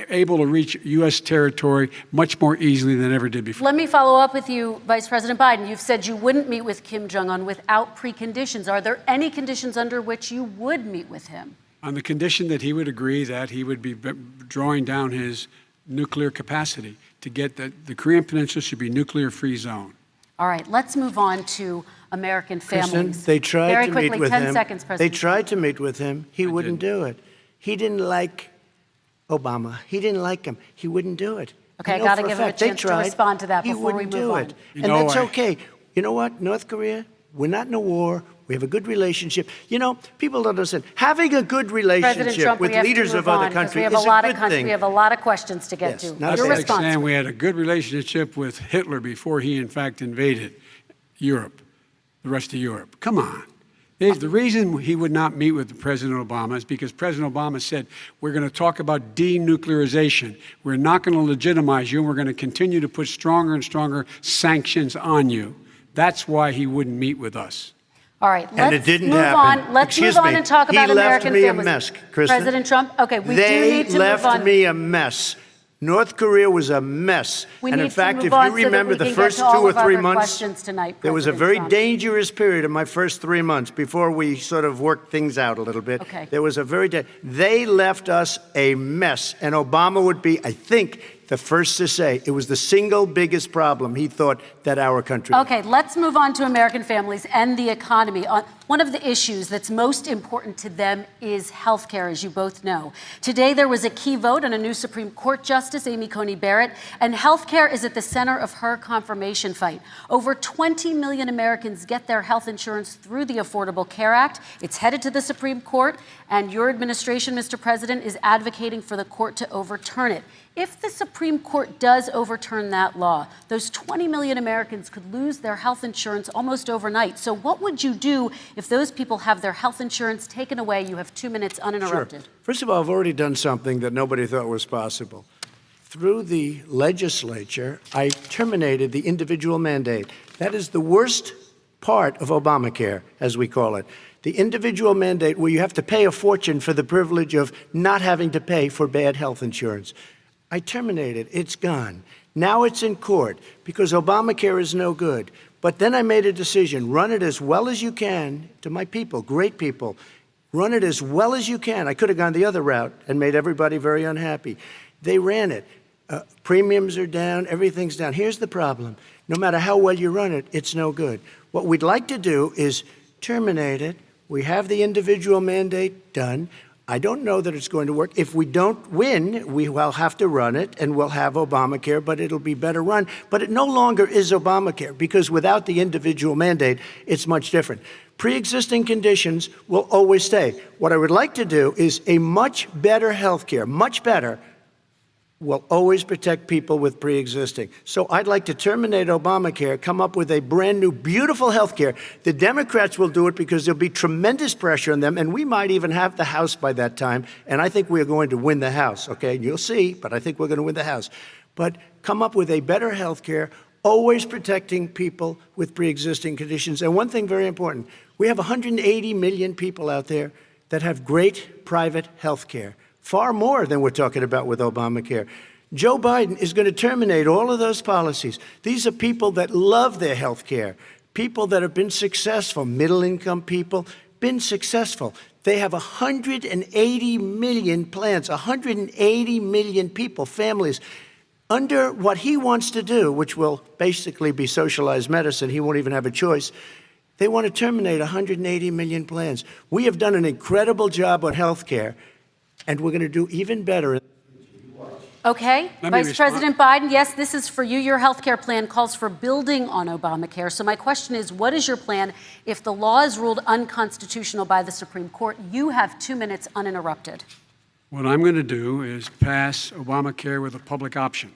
able to reach U.S. territory much more easily than ever did before. Let me follow up with you, Vice President Biden. You've said you wouldn't meet with Kim Jong-un without preconditions. Are there any conditions under which you would meet with him? On the condition that he would agree that he would be drawing down his nuclear capacity to get the Korean Peninsula should be nuclear-free zone. All right, let's move on to American families. Kristen, they tried Very to quickly, meet with 10 him. seconds, They President. tried to meet with him. He wouldn't do it. He didn't like Obama. He didn't like him. He wouldn't do it. Okay, I know got to for give him a fact they chance to tried. respond to that He before we wouldn't move do on. it. You And know, that's okay. You know what, North Korea, we're not in a war. We have a good relationship. You know, people don't understand. Having a good President relationship Trump, with we have leaders to of move other on, 'cause countries we have is a lot a of good thing. We have a lot of questions to get Yes, to. not That's Your like response. saying we had a good relationship with Hitler before he, in fact, invaded Europe, the rest of Europe. Come on. The reason he would not meet with President Obama is because President Obama said, we're going to talk about denuclearization. We're not going to legitimize you, and we're going to continue to put stronger and stronger sanctions on you. That's why he wouldn't meet with us. All right, And let's it didn't move happen. on. Let's Excuse move on me. and talk He about left American me a families. mess, Kristen. President Trump, okay, we do They need to move on. left me a mess. North Korea was a mess. We And need in to fact, move if on you so that remember we the can get first to all 2 or of our 3 other months, questions tonight, there was a President very Trump. dangerous period in my first 3 months before we sort of worked things out a little bit. Okay. There was a they left us a mess. And Obama would be, I think, the first to say it was the single biggest problem he thought that our country had. Okay, let's move on to American families and the economy. One of the issues that's most important to them is health care, as you both know. Today, there was a key vote on a new Supreme Court Justice, Amy Coney Barrett, and health care is at the center of her confirmation fight. Over 20 million Americans get their health insurance through the Affordable Care Act. It's headed to the Supreme Court, and your administration, Mr. President, is advocating for the court to overturn it. If the Supreme Court does overturn that law, those 20 million Americans could lose their health insurance almost overnight. So what would you do if those people have their health insurance taken away? You have 2 minutes uninterrupted. Sure. First of all, I've already done something that nobody thought was possible. Through the legislature, I terminated the individual mandate. That is the worst part of Obamacare, as we call it. The individual mandate where you have to pay a fortune for the privilege of not having to pay for bad health insurance. I terminated. It's gone. Now it's in court because Obamacare is no good. But then I made a decision. Run it as well as you can to my people, great people. Run it as well as you can. I could have gone the other route and made everybody very unhappy. They ran it. Premiums are down. Everything's down. Here's the problem. No matter how well you run it, it's no good. What we'd like to do is terminate it. We have the individual mandate done. I don't know that it's going to work. If we don't win, we will have to run it, and we'll have Obamacare, but it'll be better run. But it no longer is Obamacare, because without the individual mandate, it's much different. Pre-existing conditions will always stay. What I would like to do is a much better health care, much better, will always protect people with pre-existing. So I'd like to terminate Obamacare, come up with a brand new, beautiful health care. The Democrats will do it because there'll be tremendous pressure on them, and we might even have the House by that time, and I think we're going to win the House, okay? You'll see, but I think we're going to win the House. But come up with a better health care, always protecting people with pre-existing conditions. And one thing very important, we have 180 million people out there that have great private health care. Far more than we're talking about with Obamacare. Joe Biden is going to terminate all of those policies. These are people that love their health care, people that have been successful, middle-income people, been successful. They have 180 million plans, 180 million people, families. Under what he wants to do, which will basically be socialized medicine, he won't even have a choice, they want to terminate 180 million plans. We have done an incredible job on health care, and we're going to do even better. Okay, Vice President Biden, yes, this is for you. Your health care plan calls for building on Obamacare. So my question is, what is your plan if the law is ruled unconstitutional by the Supreme Court? You have 2 minutes uninterrupted. What I'm going to do is pass Obamacare with a public option.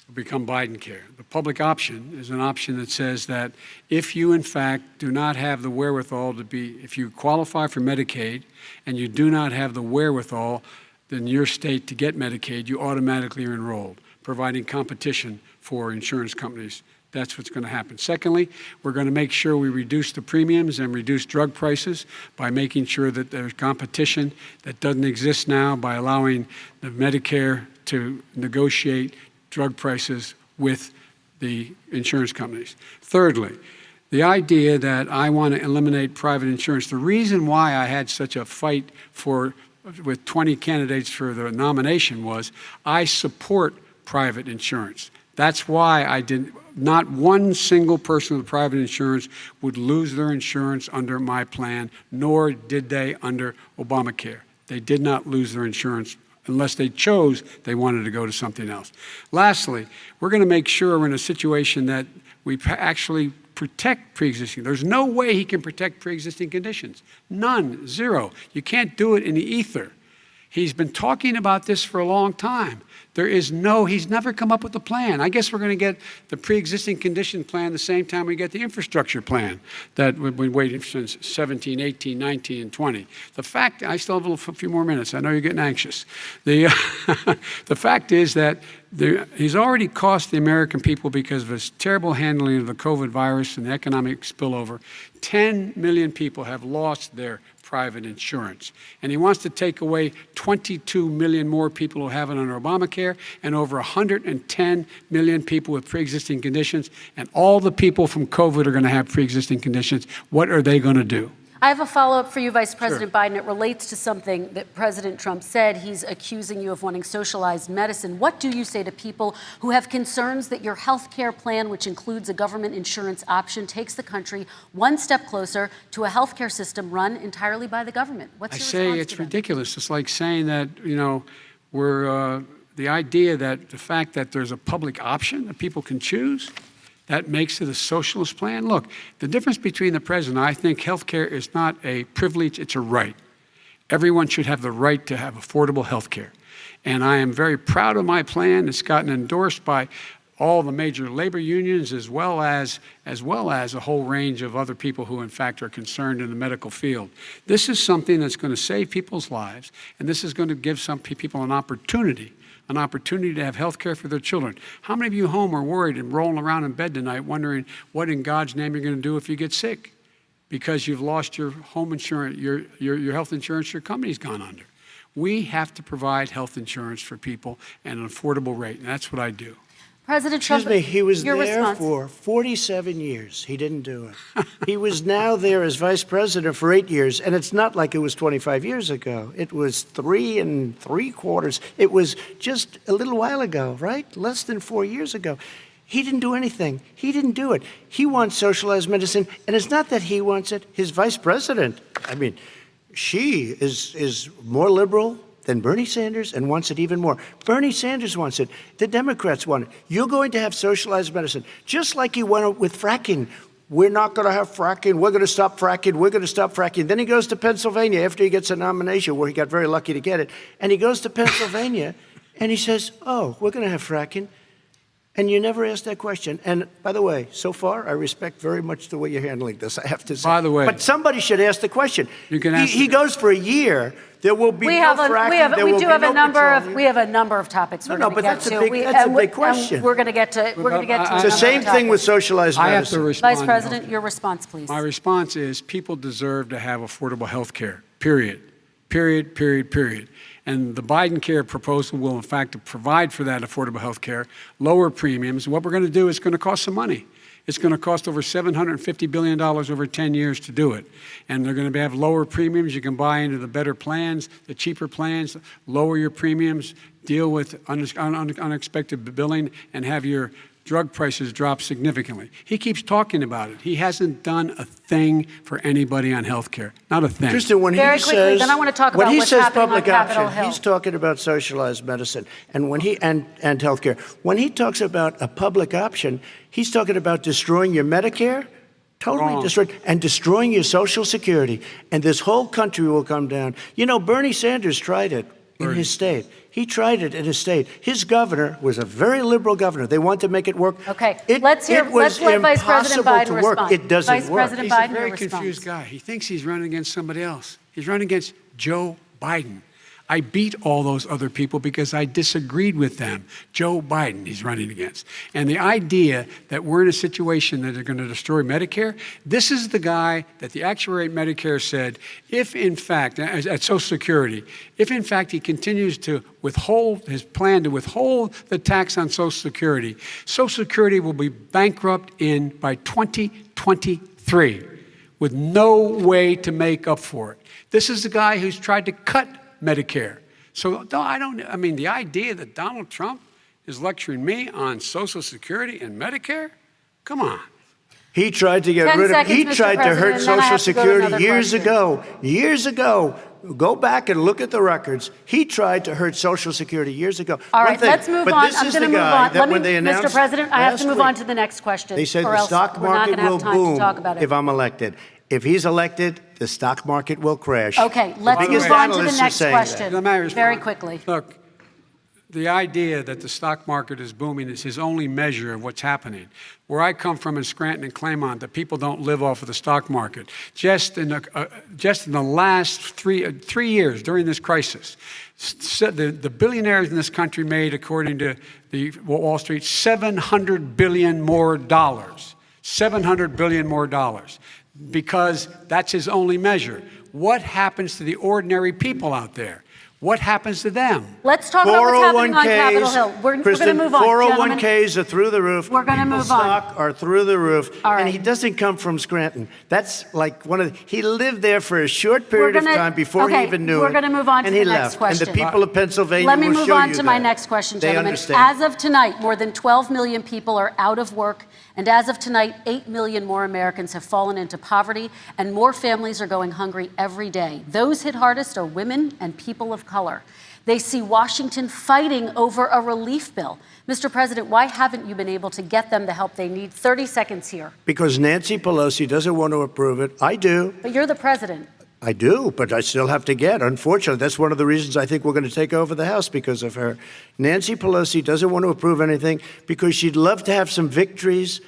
It'll become Biden care. The public option is an option that says that if you, in fact, do not have the wherewithal to be, if you qualify for Medicaid and you do not have the wherewithal in your state to get Medicaid, you automatically are enrolled, providing competition for insurance companies. That's what's going to happen. Secondly, we're going to make sure we reduce the premiums and reduce drug prices by making sure that there's competition that doesn't exist now, by allowing the Medicare to negotiate drug prices with the insurance companies. Thirdly, the idea that I want to eliminate private insurance, the reason why I had such a fight with 20 candidates for the nomination was I support private insurance. That's why I didn't. Not one single person with private insurance would lose their insurance under my plan, nor did they under Obamacare. They did not lose their insurance unless they chose they wanted to go to something else. Lastly, we're going to make sure we're in a situation that we actually protect pre-existing. There's no way he can protect pre-existing conditions. None, zero. You can't do it in the ether. He's been talking about this for a long time. He's never come up with a plan. I guess we're going to get the pre-existing condition plan the same time we get the infrastructure plan that we've been waiting since 17, 18, 19, and 20. The fact, I still have a few more minutes. I know you're getting anxious. The fact is that he's already cost the American people, because of his terrible handling of the COVID virus and the economic spillover, 10 million people have lost their private insurance. And he wants to take away 22 million more people who have it under Obamacare, and over 110 million people with pre-existing conditions. And all the people from COVID are going to have pre-existing conditions. What are they going to do? I have a follow-up for you, Vice President Biden. It relates to something that President Trump said. He's accusing you of wanting socialized medicine. What do you say to people who have concerns that your health care plan, which includes a government insurance option, takes the country one step closer to a health care system run entirely by the government? What's your response to them? I say it's ridiculous. It's like saying that, the idea that the fact that there's a public option that people can choose, that makes it a socialist plan. Look, the difference between the president, I think health care is not a privilege, it's a right. Everyone should have the right to have affordable health care. And I am very proud of my plan. It's gotten endorsed by all the major labor unions, as well as a whole range of other people who, in fact, are concerned in the medical field. This is something that's going to save people's lives, and this is going to give some people an opportunity to have health care for their children. How many of you home are worried and rolling around in bed tonight wondering what in God's name you're going to do if you get sick because you've lost your home insurance, your health insurance your company's gone under? We have to provide health insurance for people at an affordable rate, and that's what I do. President Trump, Excuse me, he was your there response. for 47 years. He didn't do it. He was now there as vice president for 8 years, and it's not like it was 25 years ago. It was 3 3/4. It was just a little while ago, right? Less than 4 years ago. He didn't do anything. He didn't do it. He wants socialized medicine, and it's not that he wants it. His vice president, I mean, she is more liberal than Bernie Sanders and wants it even more. Bernie Sanders wants it. The Democrats want it. You're going to have socialized medicine, just like you went with fracking. We're not going to have fracking. We're going to stop fracking. We're going to stop fracking. Then he goes to Pennsylvania after he gets a nomination, where he got very lucky to get it. And he goes to Pennsylvania and he says, oh, we're going to have fracking. And you never asked that question. And by the way, so far, I respect very much the way you're handling this, I have to say. By the way. But somebody should ask the question. You can ask he goes for a year. There will be no fracking. We have a number of topics we're going to get to. That's a big question. We're going to get to. It's the same thing with socialized medicine. I have to respond. Vice President, your response, please. My response is people deserve to have affordable health care, period. Period, period, period. And the Biden care proposal will, in fact, provide for that affordable health care, lower premiums. What we're going to do is going to cost some money. It's going to cost over $750 billion over 10 years to do it. And they're going to have lower premiums. You can buy into the better plans, the cheaper plans, lower your premiums, deal with unexpected billing, and have your drug prices drop significantly. He keeps talking about it. He hasn't done a thing for anybody on health care. Not a thing. Kristen, when Very he quickly, says, then I want to talk when about he what's says happening on public Capitol option, Hill. he's talking about socialized medicine and health care. When he talks about a public option, he's talking about destroying your Medicare, totally destroyed, and destroying your Social Security. And this whole country will come down. You know, Bernie Sanders tried it in his state. He tried it in his state. His governor was a very liberal governor. They want to make it work. Okay, let's let Vice President Biden respond. It doesn't Vice work. President He's Biden, a very your confused response. guy. He thinks he's running against somebody else. He's running against Joe Biden. I beat all those other people because I disagreed with them. Joe Biden he's running against. And the idea that we're in a situation that they're going to destroy Medicare, this is the guy that the actuary at Medicare said, if in fact, at Social Security, if in fact he continues to withhold his plan to withhold the tax on Social Security will be bankrupt by 2023 with no way to make up for it. This is the guy who's tried to cut Medicare. So the idea that Donald Trump is lecturing me on Social Security and Medicare, come on. He tried to get 10 rid of seconds, He Mr. tried to President, hurt and then I Social have to go to Security another years question. ago. Years ago. Go back and look at the records. He tried to hurt Social Security years ago. All right, let's move on. I'm going to move on. Mr. President, I have to move on to the next question. They said or the else stock we're not market going to have will time to boom talk about it. if I'm elected. If he's elected, the stock market will crash. Okay, let's move on to the next question. Very quickly. Look, the idea that the stock market is booming is his only measure of what's happening. Where I come from in Scranton and Claymont, the people don't live off of the stock market. Just in the last three years during this crisis, the billionaires in this country made, according to the Wall Street, $700 billion more dollars. $700 billion more dollars. Because that's his only measure. What happens to the ordinary people out there? What happens to them? Let's talk about what's happening on Capitol Hill. We're going to move on. 401ks are through the roof. We're going to move on. Stock are through the roof. All right. And he doesn't come from Scranton. That's like he lived there for a short period of time before he even knew it. We're going to move on to the next left. question. And the people of Pennsylvania Let me will move show on you to my that. next question, They gentlemen. understand. As of tonight, more than 12 million people are out of work. And as of tonight, 8 million more Americans have fallen into poverty, and more families are going hungry every day. Those hit hardest are women and people of color. They see Washington fighting over a relief bill. Mr. President, why haven't you been able to get them the help they need? 30 seconds here. Because Nancy Pelosi doesn't want to approve it. I do. But you're the president. I do, but I still have to get. Unfortunately, that's one of the reasons I think we're going to take over the House, because of her. Nancy Pelosi doesn't want to approve anything because she'd love to have some victories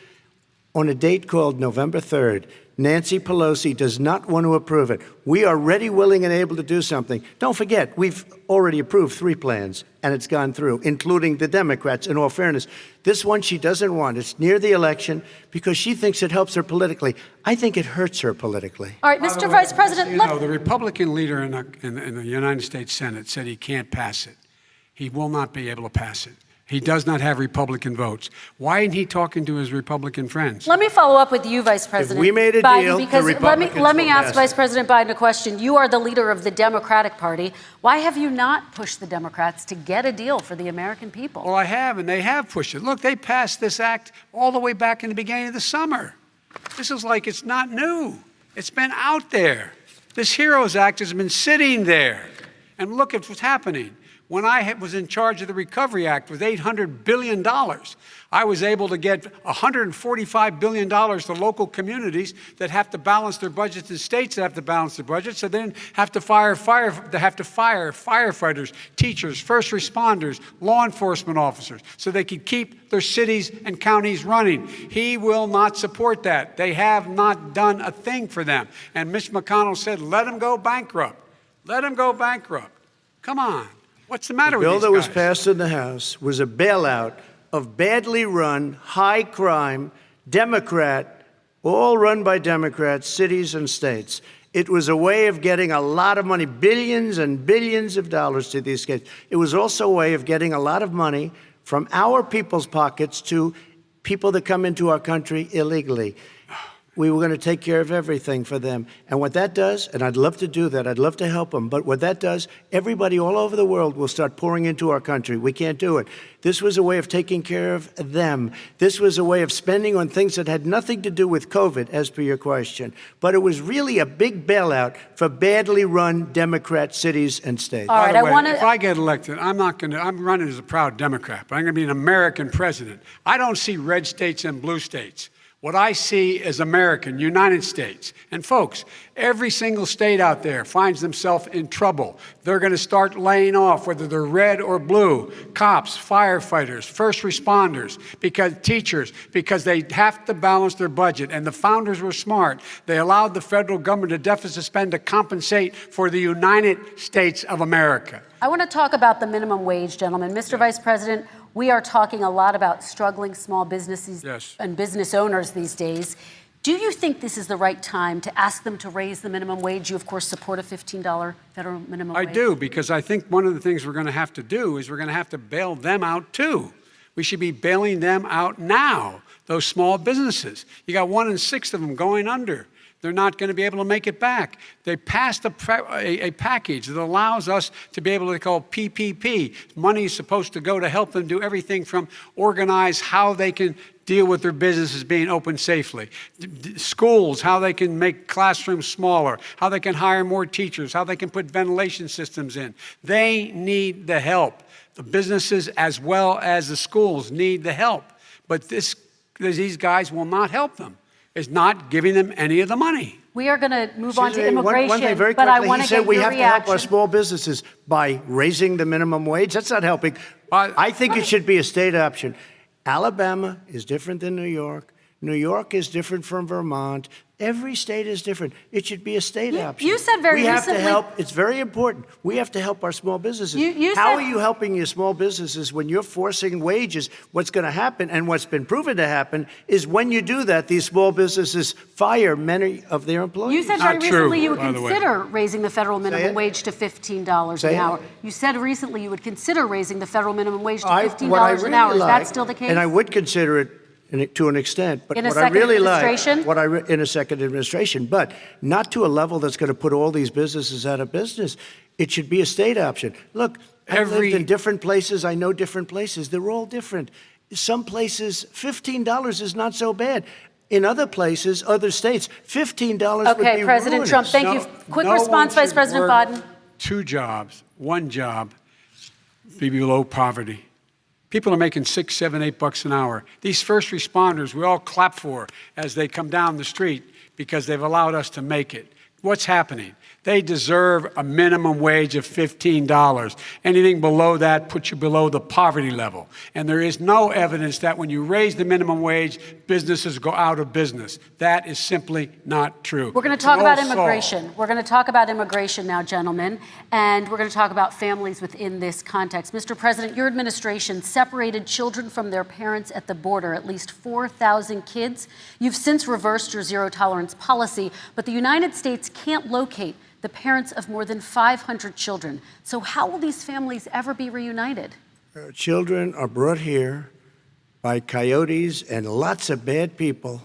on a date called November 3rd. Nancy Pelosi does not want to approve it. We are ready, willing, and able to do something. Don't forget, we've already approved 3 plans, and it's gone through, including the Democrats, in all fairness. This one she doesn't want. It's near the election because she thinks it helps her politically. I think it hurts her politically. All right, Mr. Vice President. The Republican leader in the United States Senate said he can't pass it. He will not be able to pass it. He does not have Republican votes. Why isn't he talking to his Republican friends? Let me follow up with you, Vice President we made a Biden, deal, because the Republicans let me will ask pass Vice it. President Biden a question. You are the leader of the Democratic Party. Why have you not pushed the Democrats to get a deal for the American people? Well, I have, and they have pushed it. Look, they passed this act all the way back in the beginning of the summer. This is like it's not new. It's been out there. This HEROES Act has been sitting there. And look at what's happening. When I was in charge of the Recovery Act with $800 billion, I was able to get $145 billion to local communities that have to balance their budgets and states that have to balance their budgets, so they didn't have to fire firefighters, teachers, first responders, law enforcement officers, so they could keep their cities and counties running. He will not support that. They have not done a thing for them. And Mitch McConnell said, let them go bankrupt. Let them go bankrupt. Come on. What's the matter with these guys? The bill that was passed in the House was a bailout of badly run, high-crime, Democrat, all run by Democrats, cities and states. It was a way of getting a lot of money, billions and billions of dollars to these states. It was also a way of getting a lot of money from our people's pockets to people that come into our country illegally. We were going to take care of everything for them. And what that does, and I'd love to do that, I'd love to help them, but what that does, everybody all over the world will start pouring into our country. We can't do it. This was a way of taking care of them. This was a way of spending on things that had nothing to do with COVID, as per your question. But it was really a big bailout for badly run Democrat cities and states. All right, If I get elected, I'm running as a proud Democrat, but I'm going to be an American president. I don't see red states and blue states. What I see is American, United States. And folks, every single state out there finds themselves in trouble. They're going to start laying off, whether they're red or blue, cops, firefighters, first responders, because they have to balance their budget. And the founders were smart. They allowed the federal government to deficit spend to compensate for the United States of America. I want to talk about the minimum wage, gentlemen. Mr. Vice President, we are talking a lot about struggling small businesses and business owners these days. Do you think this is the right time to ask them to raise the minimum wage? You, of course, support a $15 federal minimum wage. I do, because I think one of the things we're going to have to do is we're going to have to bail them out, too. We should be bailing them out now, those small businesses. You got 1 in 6 of them going under. They're not going to be able to make it back. They passed a package that allows us to be able to call PPP. Money is supposed to go to help them do everything from organize how they can deal with their businesses being open safely. Schools, how they can make classrooms smaller, how they can hire more teachers, how they can put ventilation systems in. They need the help. The businesses as well as the schools need the help. But these guys will not help them. Is not giving them any of the money. We are going to move on to immigration, one thing very but I quickly, want he to get said we your have reaction. to help our small businesses by raising the minimum wage. That's not helping. I think it should be a state option. Alabama is different than New York. New York is different from Vermont. Every state is different. It should be a state option. You said very recently. We have to help. It's very important. We have to help our small businesses. How are you helping your small businesses when you're forcing wages? What's going to happen, and what's been proven to happen, is when you do that, these small businesses fire many of their employees. You said very recently you would consider raising the federal minimum wage to $15 an hour. You said recently you would consider raising the federal minimum wage to $15 an hour. Is that still the case? And I would consider it to an extent, but in a what I really like, in a second administration, but not to a level that's going to put all these businesses out of business. It should be a state option. Look, I've lived in different places. I know different places. They're all different. Some places, $15 is not so bad. In other places, other states, $15 would be Okay, President ruinous. Trump, thank you. Quick response, Vice President Biden. 2 jobs, 1 job, be below poverty. People are making $6, $7, $8 an hour. These first responders, we all clap for as they come down the street because they've allowed us to make it. What's happening? They deserve a minimum wage of $15. Anything below that puts you below the poverty level. And there is no evidence that when you raise the minimum wage, businesses go out of business. That is simply not true. We're going to talk about immigration. We're going to talk about immigration now, gentlemen, and we're going to talk about families within this context. Mr. President, your administration separated children from their parents at the border, at least 4,000 kids. You've since reversed your zero-tolerance policy, but the United States can't locate the parents of more than 500 children. So how will these families ever be reunited? Children are brought here by coyotes and lots of bad people,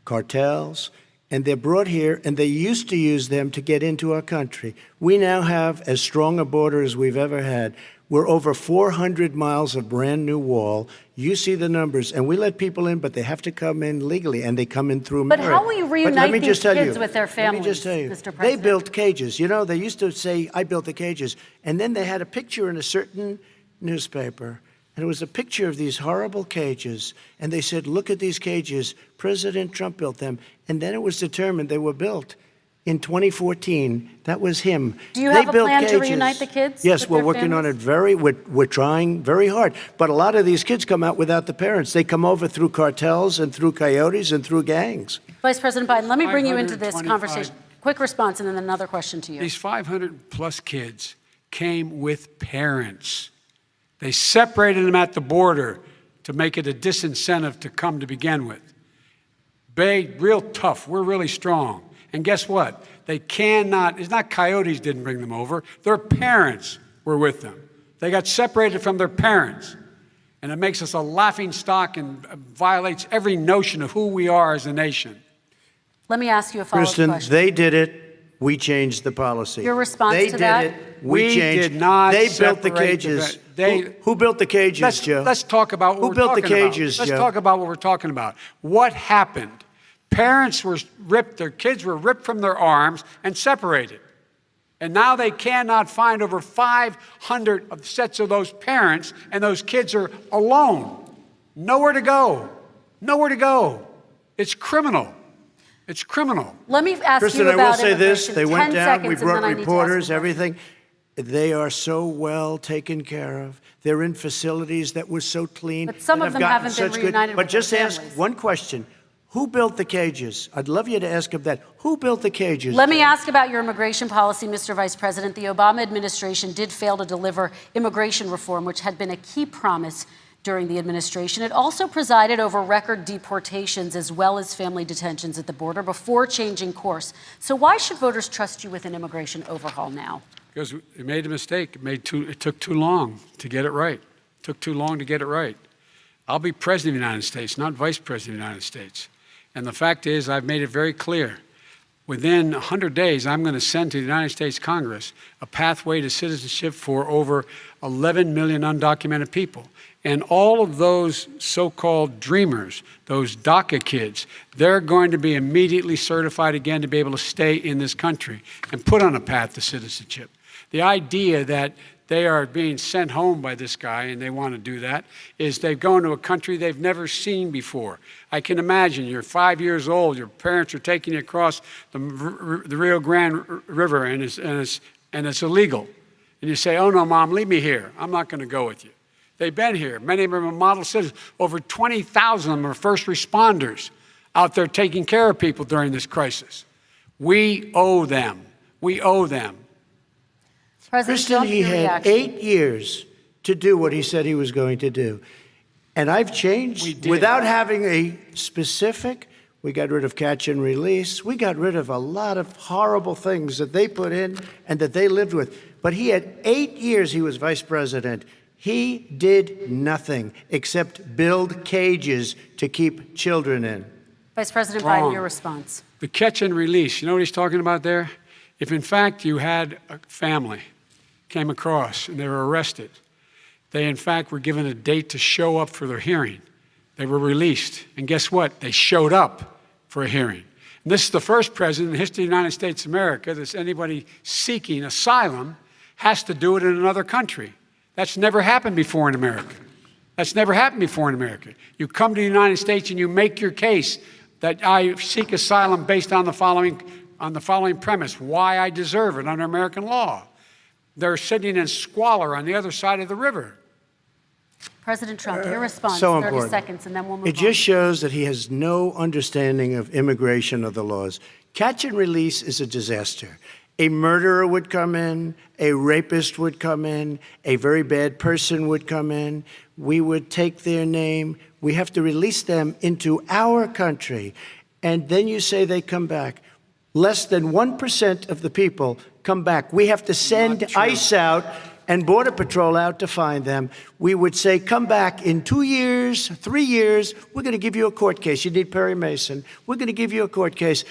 cartels, and they're brought here, and they used to use them to get into our country. We now have as strong a border as we've ever had. We're over 400 miles of brand new wall. You see the numbers, and we let people in, but they have to come in legally, and they come in through But merit. how will you reunite these kids with their Let families, me just tell you, Mr. they President? built cages. You know, they used to say, I built the cages, and then they had a picture in a certain newspaper, and it was a picture of these horrible cages, and they said, look at these cages. President Trump built them, and then it was determined they were built in 2014. That was him. Do you have a plan to reunite the kids? Yes, with we're their working on families? it we're trying very hard. But a lot of these kids come out without the parents. They come over through cartels and through coyotes and through gangs. Vice President Biden, let me bring you into this 525 conversation. Quick response and then another question to you. These 500-plus kids came with parents. They separated them at the border to make it a disincentive to come to begin with. Real tough. We're really strong. And guess what? They cannot, it's not coyotes didn't bring them over. Their parents were with them. They got separated from their parents. And it makes us a laughing stock and violates every notion of who we are as a nation. Let me ask you a follow-up Kristen, question. they did it. We changed the policy. Your response they to that? They did it. We changed. did not They built the separate cages. the Who built the cages, Joe? Let's talk about what Who we're built the talking about. cages, Let's Joe? talk about what we're talking about. What happened? Parents were ripped, their kids were ripped from their arms and separated. And now they cannot find over 500 sets of those parents, and those kids are alone. Nowhere to go. Nowhere to go. It's criminal. It's criminal. Let me ask Kristen, you I will about say this. immigration. They went 10 down. seconds, We and then brought I need to ask reporters, you. everything. They are so well taken care of. They're in facilities that were so clean. But some that of have them gotten haven't been such reunited But with their just ask families. one question. Who built the cages? I'd love you to ask him that. Who built the cages? Let me Joe? ask about your immigration policy, Mr. Vice President. The Obama administration did fail to deliver immigration reform, which had been a key promise during the administration. It also presided over record deportations as well as family detentions at the border before changing course. So why should voters trust you with an immigration overhaul now? Because we made a mistake. It took too long to get it right. It took too long to get it right. I'll be president of the United States, not vice president of the United States. And the fact is, I've made it very clear. Within 100 days, I'm going to send to the United States Congress a pathway to citizenship for over 11 million undocumented people. And all of those so-called dreamers, those DACA kids, they're going to be immediately certified again to be able to stay in this country and put on a path to citizenship. The idea that they are being sent home by this guy, and they want to do that, is they've gone to a country they've never seen before. I can imagine you're 5 years old, your parents are taking you across the Rio Grande River, and it's illegal. And you say, oh, no, Mom, leave me here. I'm not going to go with you. They've been here. Many of them are model citizens. Over 20,000 of them are first responders out there taking care of people during this crisis. We owe them. We owe them. President Kristen, Trump, he your had reaction. 8 years to do what he said he was going to do. And I've We changed did. without having a specific. We got rid of catch and release. We got rid of a lot of horrible things that they put in and that they lived with. But he had 8 years he was vice president. He did nothing except build cages to keep children in. Vice President Wrong. Biden, your response. The catch and release, you know what he's talking about there? If in fact you had a family came across and they were arrested, they in fact were given a date to show up for their hearing. They were released. And guess what? They showed up for a hearing. And this is the first president in the history of the United States of America that anybody seeking asylum has to do it in another country. That's never happened before in America. That's never happened before in America. You come to the United States and you make your case that I seek asylum based on the following premise, why I deserve it under American law. They're sitting in squalor on the other side of the river. President Trump, your response, So 30 important. seconds, and then we'll move It on. just shows that he has no understanding of immigration or the laws. Catch and release is a disaster. A murderer would come in, a rapist would come in, a very bad person would come in. We would take their name. We have to release them into our country. And then you say they come back. Less than 1% of the people come back. We have to send ICE out and Border Patrol out to find them, we would say, come back in 2 years, 3 years, we're going to give you a court case. You need Perry Mason. We're going to give you a court case.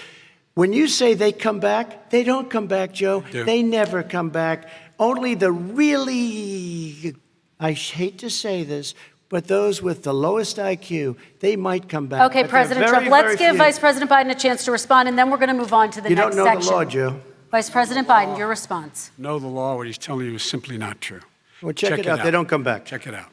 When you say they come back, they don't come back, Joe. They never come back. Only the really, I hate to say this, but those with the lowest IQ, they might come back. Okay, President Trump, let's give Vice President Biden a chance to respond, and then we're going to move on to the next section. You don't know the law, Joe. Vice President Biden, your response. Know the law. What he's telling you is simply not true. Well, check it out. They don't come back. Check it out.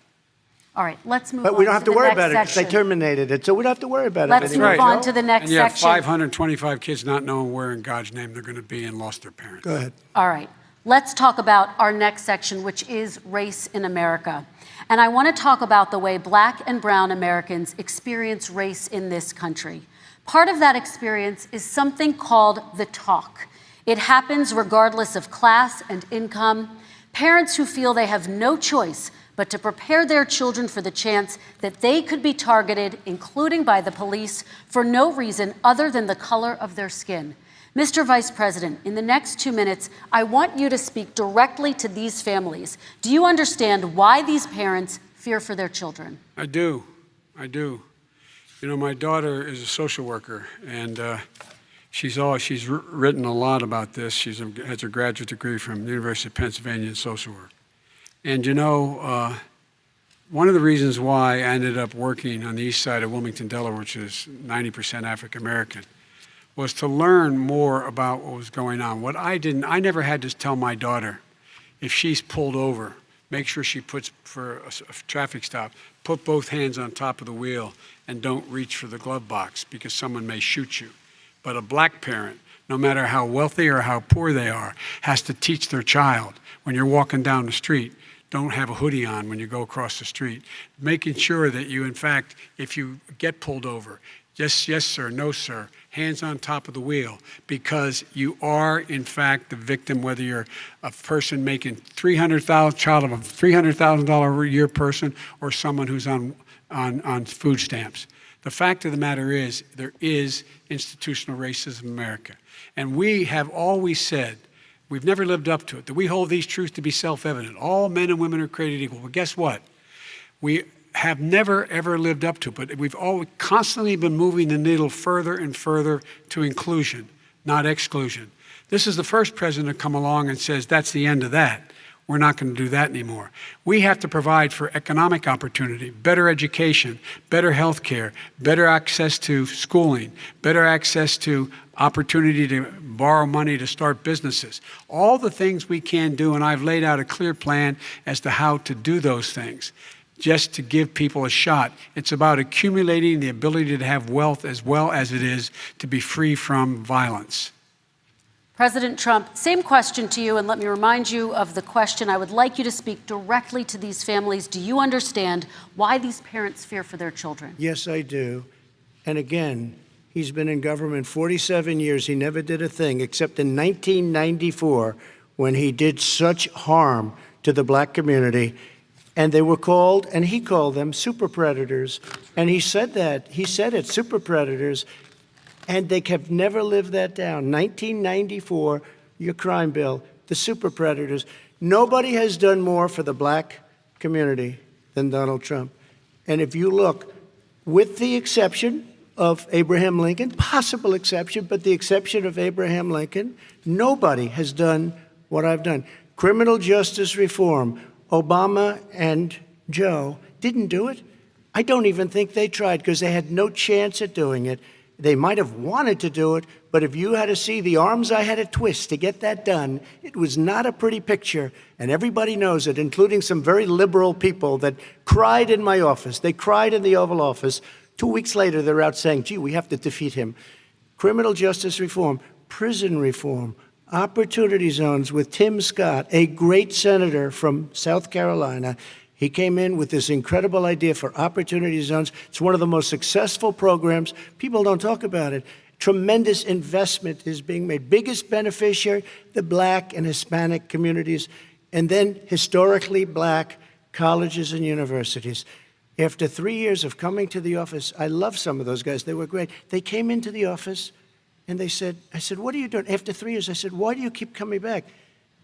All right, let's move on. But we don't have to worry about it because they terminated it, so we don't have to worry about it Let's anymore. move on to the next And you have section. 525 kids not knowing where in God's name they're going to be and lost their parents. Go ahead. All right, let's talk about our next section, which is race in America. And I want to talk about the way Black and brown Americans experience race in this country. Part of that experience is something called the talk. It happens regardless of class and income. Parents who feel they have no choice but to prepare their children for the chance that they could be targeted, including by the police, for no reason other than the color of their skin. Mr. Vice President, in the next 2 minutes, I want you to speak directly to these families. Do you understand why these parents fear for their children? I do. I do. You know, my daughter is a social worker, and she's written a lot about this. She has a graduate degree from the University of Pennsylvania in social work. And you know, one of the reasons why I ended up working on the east side of Wilmington, Delaware, which is 90% African American, was to learn more about what was going on. I never had to tell my daughter, if she's pulled over, make sure she puts, for a traffic stop, put both hands on top of the wheel and don't reach for the glove box because someone may shoot you. But a black parent, no matter how wealthy or how poor they are, has to teach their child when you're walking down the street, don't have a hoodie on when you go across the street. Making sure that you, in fact, if you get pulled over, just yes, sir, no, sir, hands on top of the wheel, because you are, in fact, the victim, whether you're a person making child of a $300,000 a year person or someone who's on food stamps. The fact of the matter is there is institutional racism in America. And we have always said, we've never lived up to it, that we hold these truths to be self-evident. All men and women are created equal. But guess what? We have never, ever lived up to it, but we've always constantly been moving the needle further and further to inclusion, not exclusion. This is the first president to come along and says, that's the end of that. We're not going to do that anymore. We have to provide for economic opportunity, better education, better health care, better access to schooling, better access to opportunity to borrow money to start businesses. All the things we can do, and I've laid out a clear plan as to how to do those things, just to give people a shot. It's about accumulating the ability to have wealth as well as it is to be free from violence. President Trump, same question to you, and let me remind you of the question. I would like you to speak directly to these families. Do you understand why these parents fear for their children? Yes, I do. And again, he's been in government 47 years. He never did a thing except in 1994 when he did such harm to the black community. And they were called, and he called them super predators. And he said that. He said it, super predators. And they have never lived that down. 1994, your crime bill, the super predators. Nobody has done more for the black community than Donald Trump. And if you look, with the exception of Abraham Lincoln, possible exception, but the exception of Abraham Lincoln, nobody has done what I've done. Criminal justice reform, Obama and Joe didn't do it. I don't even think they tried because they had no chance at doing it. They might have wanted to do it, but if you had to see the arms I had to twist to get that done, it was not a pretty picture, and everybody knows it, including some very liberal people that cried in my office. They cried in the Oval Office. 2 weeks later, they're out saying, gee, we have to defeat him. Criminal justice reform, prison reform, opportunity zones with Tim Scott, a great senator from South Carolina. He came in with this incredible idea for opportunity zones. It's one of the most successful programs. People don't talk about it. Tremendous investment is being made. Biggest beneficiary, the black and Hispanic communities, and then historically black colleges and universities. After 3 years of coming to the office, I love some of those guys. They were great. They came into the office and they said, I said, what are you doing? After 3 years, I said, why do you keep coming back?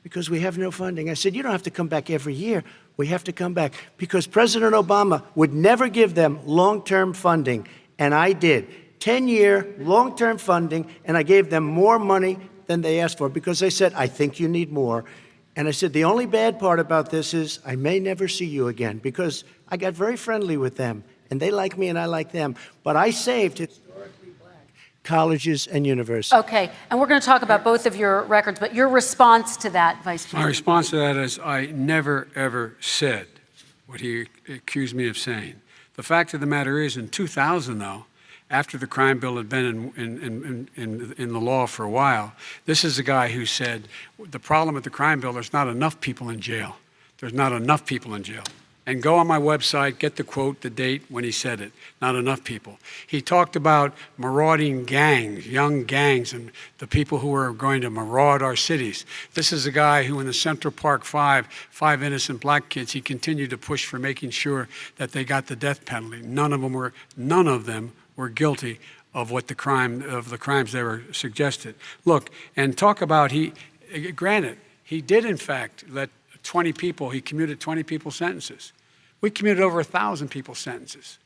Because we have no funding. I said, you don't have to come back every year. We have to come back. Because President Obama would never give them long-term funding, and I did. 10-year long-term funding, and I gave them more money than they asked for because they said, I think you need more. And I said, the only bad part about this is I may never see you again because I got very friendly with them, and they like me and I like them. But I saved historically black colleges and universities. Okay, and we're going to talk about both of your records, but your response to that, Vice President? My response to that is I never, ever said what he accused me of saying. The fact of the matter is, in 2000, though, after the crime bill had been in the law for a while, this is a guy who said, the problem with the crime bill, there's not enough people in jail. There's not enough people in jail. And go on my website, get the quote, the date when he said it. Not enough people. He talked about marauding gangs, young gangs, and the people who are going to maraud our cities. This is a guy who in the Central Park five innocent black kids, he continued to push for making sure that they got the death penalty. None of them were guilty of the crimes they were suggested. Look, and talk about granted, he did in fact let 20 people, he commuted 20 people's sentences. We commuted over 1,000 people's sentences.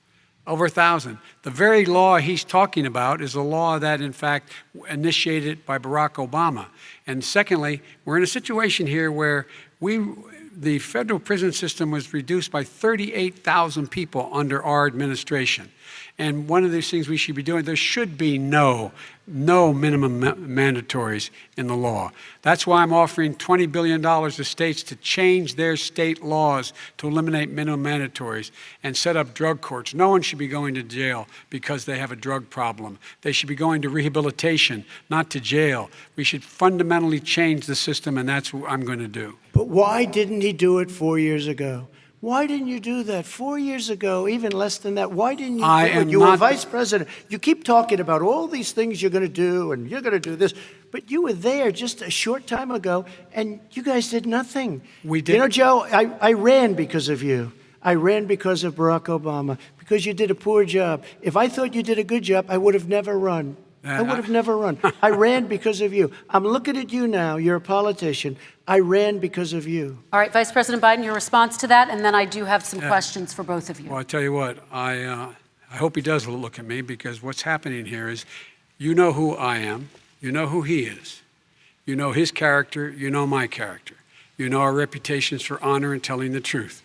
Over 1,000. The very law he's talking about is a law that, in fact, initiated by Barack Obama. And secondly, we're in a situation here where the federal prison system was reduced by 38,000 people under our administration. And one of these things we should be doing, there should be no minimum mandatories in the law. That's why I'm offering $20 billion to states to change their state laws to eliminate minimum mandatories and set up drug courts. No one should be going to jail because they have a drug problem. They should be going to rehabilitation, not to jail. We should fundamentally change the system, and that's what I'm going to do. But why didn't he do it 4 years ago? Why didn't you do that 4 years ago, even less than that? Why didn't you do it? You were vice president. You keep talking about all these things you're going to do and you're going to do this, but you were there just a short time ago and you guys did nothing. We did. You know, Joe, I ran because of you. I ran because of Barack Obama, because you did a poor job. If I thought you did a good job, I would have never run. I would have never run. I ran because of you. I'm looking at you now. You're a politician. I ran because of you. All right, Vice President Biden, your response to that, and then I do have some questions for both of you. Well, I tell you what, I hope he does look at me, because what's happening here is, you know who I am, you know who he is, you know his character, you know my character, you know our reputations for honor and telling the truth.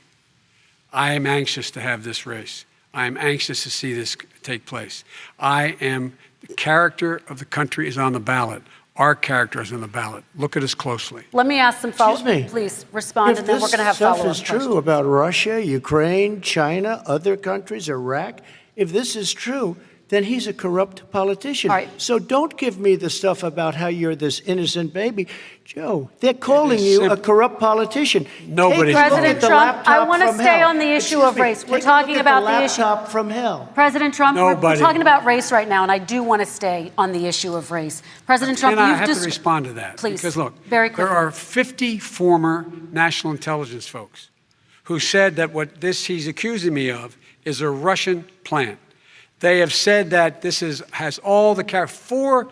I am anxious to have this race. I am anxious to see this take place. The character of the country is on the ballot. Our character is on the ballot. Look at us closely. Let me ask some follow-up. Excuse me. Please respond, and then we're going to have follow-up If this stuff is true about Russia, Ukraine, China, other countries, Iraq, if this is true, then he's a corrupt politician. All right. So don't give me the stuff about how you're this innocent baby. Joe, they're calling you a corrupt politician. Nobody's President Trump, I want to stay on the issue of race. We're talking about the issue. Laptop from hell. President Trump, we're talking about race right now, and I do want to stay on the issue of race. President Trump, I have to respond to that. Please, because look, very quickly. There are 50 former national intelligence folks who said that what he's accusing me of is a Russian plant. They have said that this has all the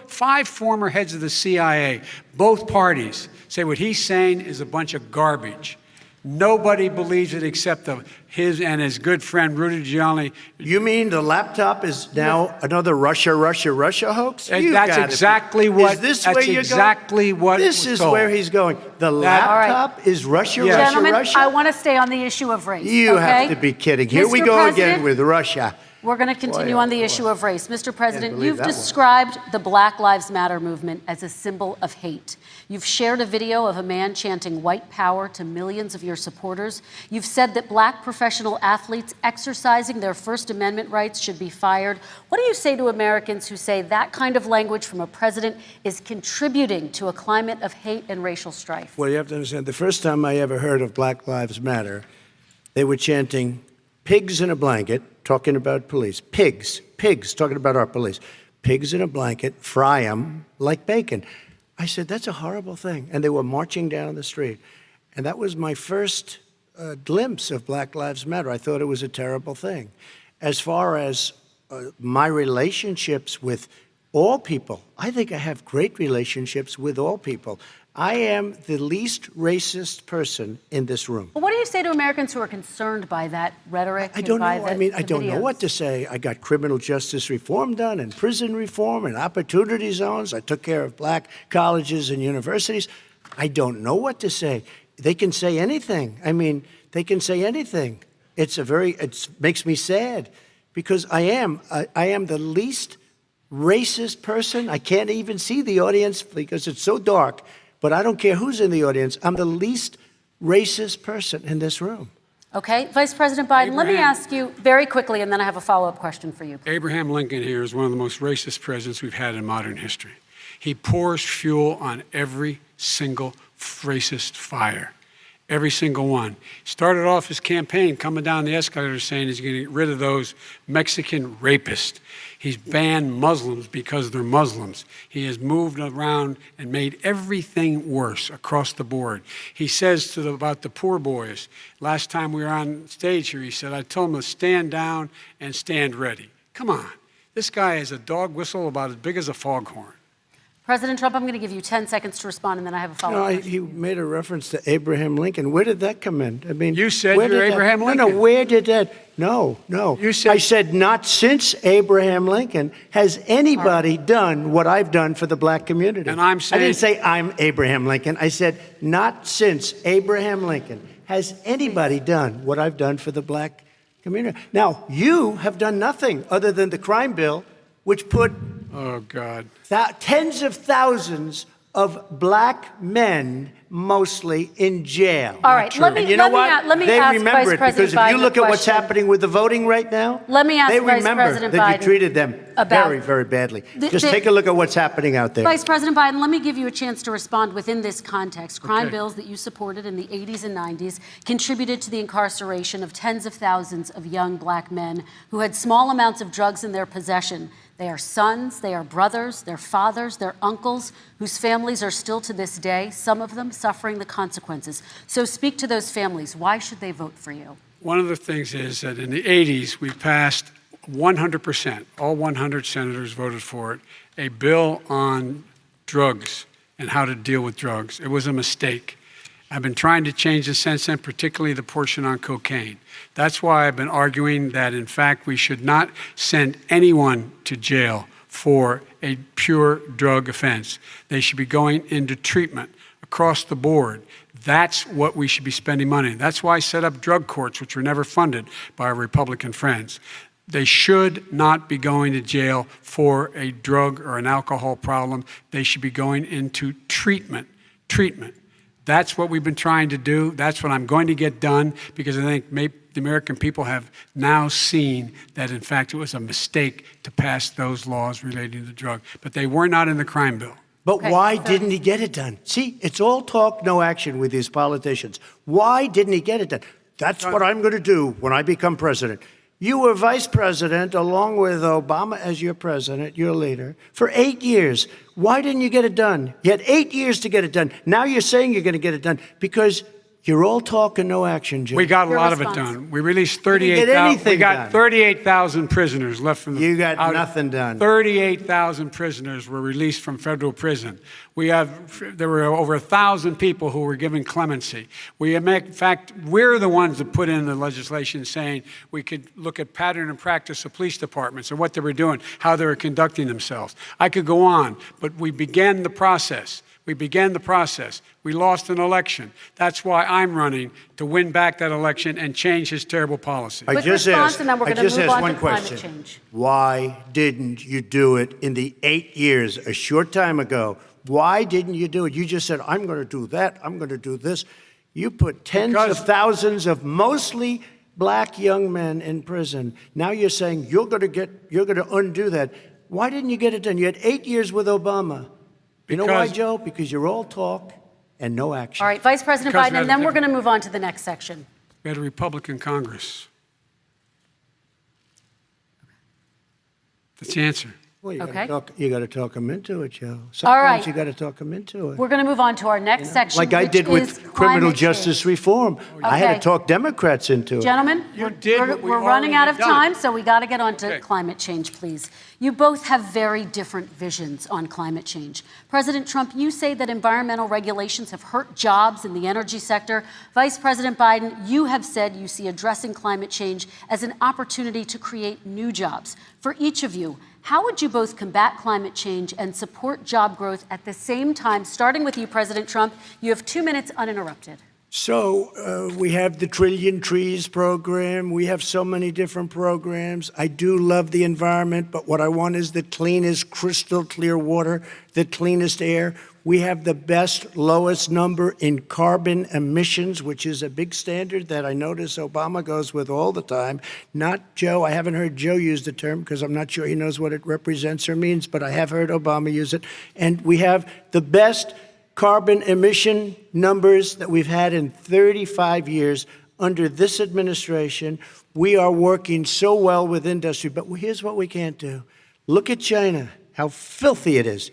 five former heads of the CIA, both parties, say what he's saying is a bunch of garbage. Nobody believes it except his and his good friend Rudy Giuliani. You mean the laptop is now another Russia hoax? That's exactly what. Is this where you're going? This is where he's going. The laptop is Russia, Gentlemen, Russia. I want to stay on the issue of race. You have to be kidding. Here we go again with Russia. We're going to continue on the issue of race. Mr. President, you've described the Black Lives Matter movement as a symbol of hate. You've shared a video of a man chanting white power to millions of your supporters. You've said that black professional athletes exercising their First Amendment rights should be fired. What do you say to Americans who say that kind of language from a president is contributing to a climate of hate and racial strife? Well, you have to understand, the first time I ever heard of Black Lives Matter, they were chanting pigs in a blanket, talking about police. Pigs, talking about our police. Pigs in a blanket, fry them like bacon. I said, that's a horrible thing. And they were marching down the street. And that was my first glimpse of Black Lives Matter. I thought it was a terrible thing. As far as my relationships with all people, I think I have great relationships with all people. I am the least racist person in this room. But what do you say to Americans who are concerned by that rhetoric? I don't know. I don't know videos? what to say. I got criminal justice reform done and prison reform and opportunity zones. I took care of black colleges and universities. I don't know what to say. They can say anything. I mean, they can say anything. It makes me sad because I am the least racist person. I can't even see the audience because it's so dark. But I don't care who's in the audience. I'm the least racist person in this room. Okay, Vice President Biden, let me ask you very quickly, and then I have a follow-up question for you. Abraham Lincoln here is one of the most racist presidents we've had in modern history. He pours fuel on every single racist fire. Every single one. He started off his campaign coming down the escalator saying he's going to get rid of those Mexican rapists. He's banned Muslims because they're Muslims. He has moved around and made everything worse across the board. He says about the poor boys, last time we were on stage here, he said, I told them to stand down and stand ready. Come on. This guy has a dog whistle about as big as a foghorn. President Trump, I'm going to give you 10 seconds to respond, and then I have a follow-up question. He made a reference to Abraham Lincoln. Where did that come in? I mean, you said you're Abraham Lincoln. No, where did that? No. You said, I said not since Abraham Lincoln has anybody done what I've done for the black community. And I'm saying, I didn't say I'm Abraham Lincoln. I said not since Abraham Lincoln has anybody done what I've done for the black community. Now, you have done nothing other than the crime bill, which put oh, God. Tens of thousands of black men, mostly, in jail. All right, let me they ask remember Vice it President because if Biden you look a at what's question. happening with the voting right now, Let me ask they Vice remember President that Biden you treated them about very, very badly. Just take a look at what's happening out there. Vice President Biden, let me give you a chance to respond within this context. Crime Okay. bills that you supported in the 80s and 90s contributed to the incarceration of tens of thousands of young black men who had small amounts of drugs in their possession. They are sons, they are brothers, they're fathers, they're uncles, whose families are still to this day, some of them suffering the consequences. So speak to those families. Why should they vote for you? One of the things is that in the 80s, we passed 100%, all 100 senators voted for it, a bill on drugs and how to deal with drugs. It was a mistake. I've been trying to change the since then, particularly the portion on cocaine. That's why I've been arguing that, in fact, we should not send anyone to jail for a pure drug offense. They should be going into treatment across the board. That's what we should be spending money on. That's why I set up drug courts, which were never funded by our Republican friends. They should not be going to jail for a drug or an alcohol problem. They should be going into treatment. That's what we've been trying to do. That's what I'm going to get done because I think the American people have now seen that, in fact, it was a mistake to pass those laws relating to drug. But they were not in the crime bill. But why didn't he get it done? See, it's all talk, no action with these politicians. Why didn't he get it done? That's what I'm going to do when I become president. You were vice president along with Obama as your president, your leader, for 8 years. Why didn't you get it done? You had 8 years to get it done. Now you're saying you're going to get it done because you're all talk and no action, Jim. We got a lot of it done. We released 38,000. We got 38,000 prisoners left from the. You got nothing done. 38,000 prisoners were released from federal prison. There were over 1,000 people who were given clemency. In fact, we're the ones that put in the legislation saying we could look at pattern and practice of police departments and what they were doing, how they were conducting themselves. I could go on, but we began the process. We lost an election. That's why I'm running to win back that election and change his terrible policy. I just asked one question. Change. Why didn't you do it in the 8 years, a short time ago? Why didn't you do it? You just said, I'm going to do that. I'm going to do this. You put tens of thousands of mostly black young men in prison. Now you're saying you're going to undo that. Why didn't you get it done? You had 8 years with Obama. You know why, Joe? Because you're all talk and no action. All right, Vice President Biden, and then we're going to move on to the next section. We had a Republican Congress. That's the answer. Well, you got to talk them into it, Joe. Sometimes All right. You got to talk them into it. We're going to move on to our next section, like I did with criminal justice reform. I had to talk Democrats into it. Gentlemen, we're running out of time, so we got to get on to climate change, please. You both have very different visions on climate change. President Trump, you say that environmental regulations have hurt jobs in the energy sector. Vice President Biden, you have said you see addressing climate change as an opportunity to create new jobs. For each of you, how would you both combat climate change and support job growth at the same time? Starting with you, President Trump, you have 2 minutes uninterrupted. So we have the Trillion Trees program. We have so many different programs. I do love the environment, but what I want is the cleanest, crystal clear water, the cleanest air. We have the best, lowest number in carbon emissions, which is a big standard that I notice Obama goes with all the time. Not Joe. I haven't heard Joe use the term because I'm not sure he knows what it represents or means, but I have heard Obama use it. And we have the best carbon emission numbers that we've had in 35 years under this administration. We are working so well with industry, but here's what we can't do. Look at China, how filthy it is.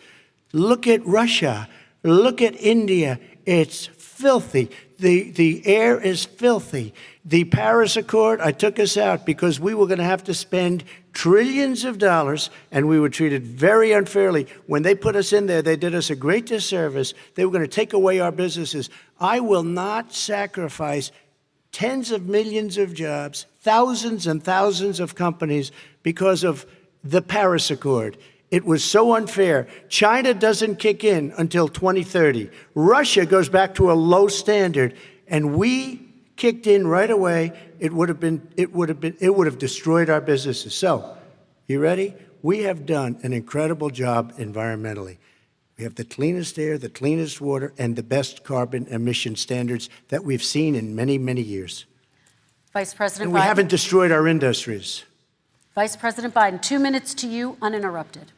Look at Russia. Look at India. It's filthy. The air is filthy. The Paris Accord, I took us out because we were going to have to spend trillions of dollars, and we were treated very unfairly. When they put us in there, they did us a great disservice. They were going to take away our businesses. I will not sacrifice tens of millions of jobs, thousands and thousands of companies because of the Paris Accord. It was so unfair. China doesn't kick in until 2030. Russia goes back to a low standard, and we kicked in right away. It would have destroyed our businesses. So, you ready? We have done an incredible job environmentally. We have the cleanest air, the cleanest water, and the best carbon emission standards that we've seen in many, many years. Vice President And we Biden. haven't destroyed our industries. Vice President Biden, 2 minutes to you, uninterrupted.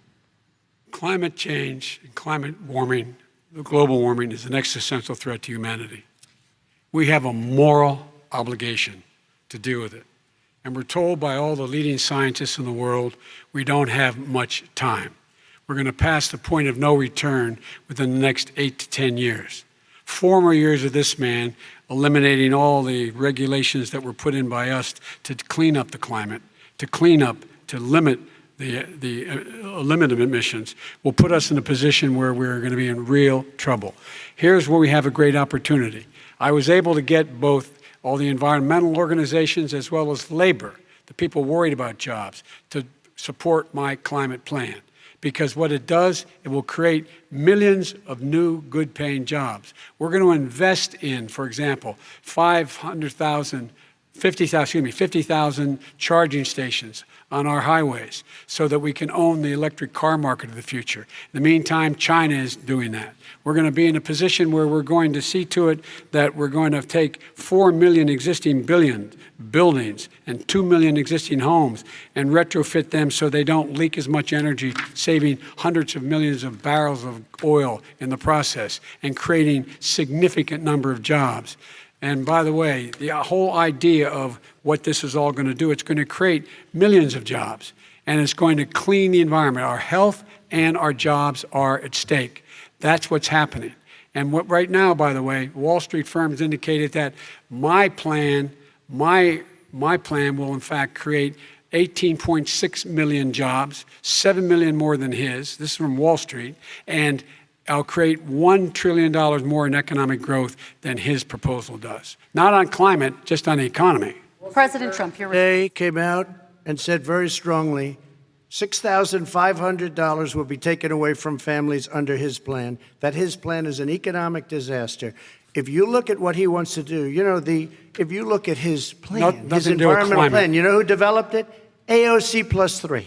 Climate change and climate warming, global warming, is an existential threat to humanity. We have a moral obligation to deal with it. And we're told by all the leading scientists in the world we don't have much time. We're going to pass the point of no return within the next 8 to 10 years. 4 more years of this man eliminating all the regulations that were put in by us to clean up the climate, to limit limit emissions, will put us in a position where we're going to be in real trouble. Here's where we have a great opportunity. I was able to get both all the environmental organizations as well as labor, the people worried about jobs, to support my climate plan. Because what it does, it will create millions of new good-paying jobs. We're going to invest in, for example, 50,000 charging stations on our highways so that we can own the electric car market of the future. In the meantime, China is doing that. We're going to be in a position where we're going to see to it that we're going to take 4 million existing buildings and 2 million existing homes and retrofit them so they don't leak as much energy, saving hundreds of millions of barrels of oil in the process and creating significant number of jobs. And by the way, the whole idea of what this is all going to do, it's going to create millions of jobs, and it's going to clean the environment. Our health and our jobs are at stake. That's what's happening. And right now, by the way, Wall Street firms indicated that my plan will in fact create 18.6 million jobs, 7 million more than his. This is from Wall Street. And I'll create $1 trillion more in economic growth than his proposal does. Not on climate, just on the economy. President Trump, you're Today came out and said very strongly, $6,500 will be taken away from families under his plan, that his plan is an economic disaster. If you look at what he wants to do, if you look at his plan, his environmental plan, you know who developed it? AOC plus 3.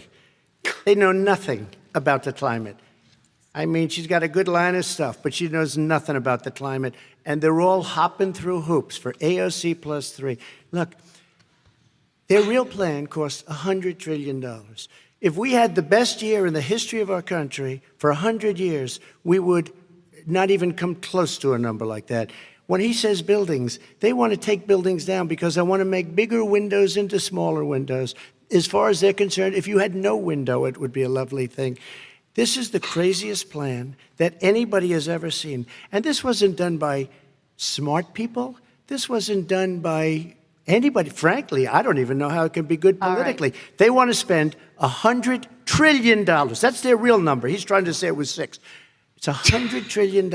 They know nothing about the climate. I mean, she's got a good line of stuff, but she knows nothing about the climate. And they're all hopping through hoops for AOC plus 3. Look, their real plan costs $100 trillion. If we had the best year in the history of our country for 100 years, we would not even come close to a number like that. When he says buildings, they want to take buildings down because they want to make bigger windows into smaller windows. As far as they're concerned, if you had no window, it would be a lovely thing. This is the craziest plan that anybody has ever seen. And this wasn't done by smart people. This wasn't done by anybody, frankly, I don't even know how it can be good politically. Right. They want to spend $100 trillion. That's their real number. He's trying to say it was 6. It's $100 trillion.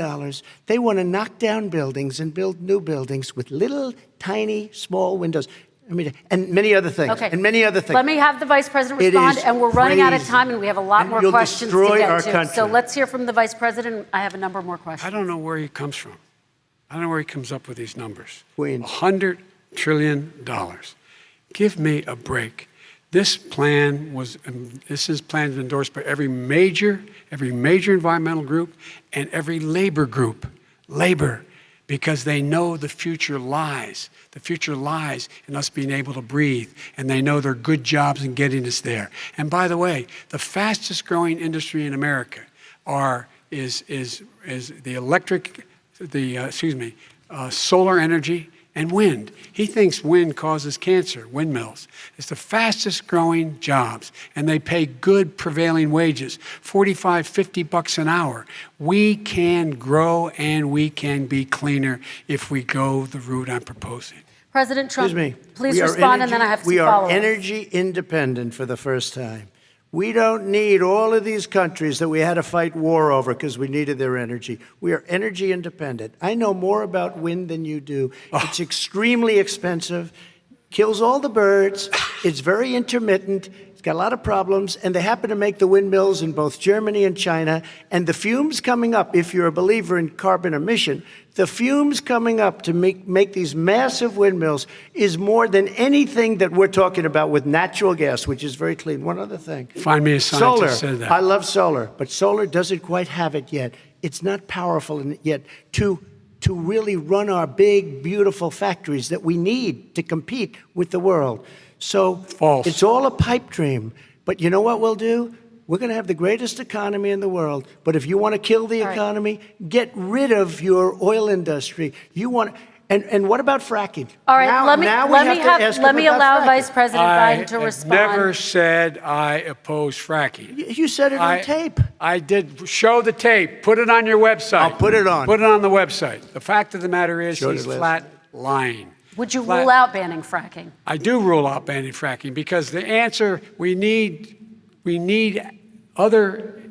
They want to knock down buildings and build new buildings with little, tiny, small windows. I mean, and many other things. Okay. And many other things. Let me have the Vice President It respond, is and we're running out of crazy. time, and we have a lot And more you'll questions to destroy get our to. country. So let's hear from the Vice President. I have a number more questions. I don't know where he comes from. I don't know where he comes up with these numbers. Queens. $100 trillion. Give me a break. This plan was endorsed by every major environmental group and every labor group. Labor, because they know the future lies. The future lies in us being able to breathe, and they know there are good jobs in getting us there. And by the way, the fastest growing industry in America is solar energy and wind. He thinks wind causes cancer, windmills. It's the fastest growing jobs, and they pay good prevailing wages, $45, $50 an hour. We can grow and we can be cleaner if we go the route I'm proposing. President Trump, Excuse me. please respond, and then I have some We are follow-ups. energy independent for the first time. We don't need all of these countries that we had to fight war over because we needed their energy. We are energy independent. I know more about wind than you do. It's extremely expensive, kills all the birds, it's very intermittent, it's got a lot of problems, and they happen to make the windmills in both Germany and China. And the fumes coming up, if you're a believer in carbon emission, the fumes coming up to make these massive windmills is more than anything that we're talking about with natural gas, which is very clean. One other thing. Find me a scientist who said that. I love solar, but solar doesn't quite have it yet. It's not powerful yet to really run our big, beautiful factories that we need to compete with the world. So False. It's all a pipe dream. But you know what we'll do? We're going to have the greatest economy in the world. But if you want to kill the economy, get rid of your oil industry. You want, and what about fracking? All right, let me allow fracking. Vice President Biden to I respond. never said I oppose fracking. You said it on tape. I did. Show the tape. Put it on your website. I'll put it on. Put it on the website. The fact of the matter is Showed he's it last flat lying. Would you rule out banning fracking? I do rule out banning fracking because the answer, we need other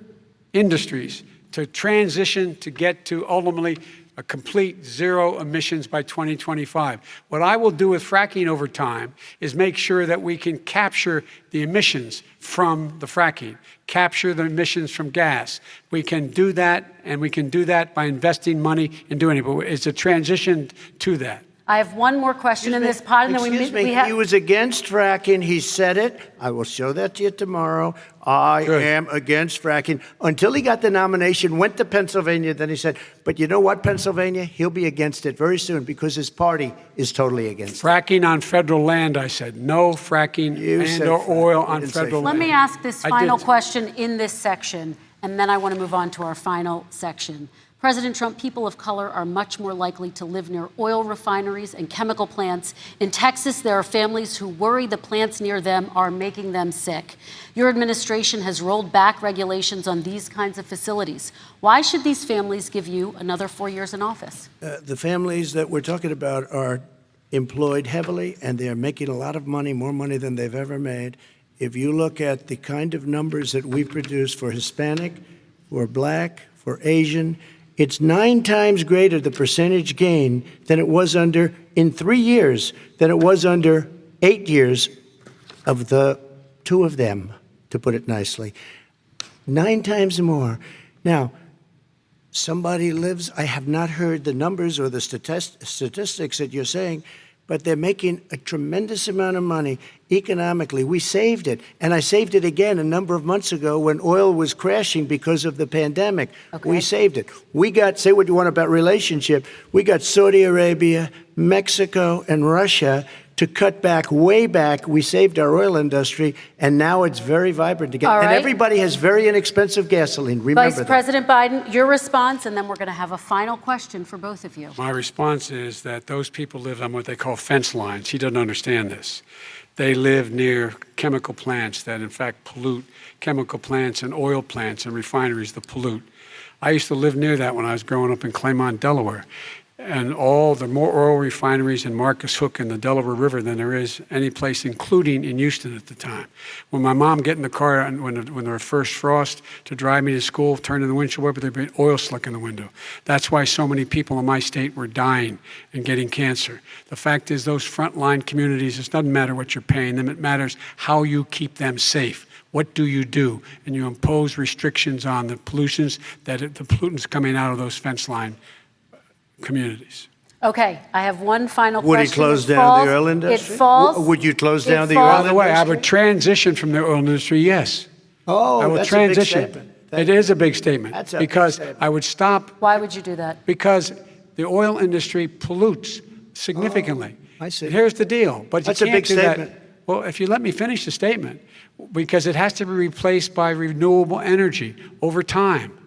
industries to transition to get to ultimately a complete zero emissions by 2025. What I will do with fracking over time is make sure that we can capture the emissions from the fracking, capture the emissions from gas. We can do that, and we can do that by investing money in doing it, but it's a transition to that. I have one more question in this pod, and then we have. He was against fracking. He said it. I will show that to you tomorrow. I am against fracking. Until he got the nomination, went to Pennsylvania, then he said, but you know what, Pennsylvania? He'll be against it very soon because his party is totally against it. Fracking on federal land, I said. No fracking or oil on federal land. Let me ask this final question in this section, and then I want to move on to our final section. President Trump, people of color are much more likely to live near oil refineries and chemical plants. In Texas, there are families who worry the plants near them are making them sick. Your administration has rolled back regulations on these kinds of facilities. Why should these families give you another 4 years in office? The families that we're talking about are employed heavily, and they're making a lot of money, more money than they've ever made. If you look at the kind of numbers that we produce for Hispanic, for Black, for Asian, it's 9 times greater, the percentage gain, than it was in 3 years, than it was under 8 years of the 2 of them, to put it nicely. 9 times more. Now, somebody lives, I have not heard the numbers or the statistics that you're saying, but they're making a tremendous amount of money economically. We saved it. And I saved it again a number of months ago when oil was crashing because of the pandemic. Okay. We saved it. We got, say what you want about relationship, we got Saudi Arabia, Mexico, and Russia to cut back, way back. We saved our oil industry, and now it's very vibrant again. All right. And everybody has very inexpensive gasoline. Remember Vice President Biden, your response, and then we're going to have a final question for both of you. My response is that those people live on what they call fence lines. He doesn't understand this. They live near chemical plants that, in fact, pollute, chemical plants and oil plants and refineries that pollute. I used to live near that when I was growing up in Claymont, Delaware. and all the more oil refineries in Marcus Hook and the Delaware River than there is any place, including in Houston at the time. When my mom get in the car and when there was first frost to drive me to school, turn in the windshield wiper, there'd be oil slick in the window. That's why so many people in my state were dying and getting cancer. The fact is, those frontline communities, it doesn't matter what you're paying them, it matters how you keep them safe. What do? And you impose restrictions on the pollutants coming out of those fence line communities. Okay, I have one final question. Would he close down the oil industry? It falls. Would you close down the oil By industry? the way, I would transition from the oil industry, yes. Oh, I would that's transition. a big statement. It is a big statement. That's a because big statement. I would stop. Why would you do that? Because the oil industry pollutes significantly. Oh, I see. Here's the deal. But That's you a can't big do statement. that. Well, if you let me finish the statement, because it has to be replaced by renewable energy over time.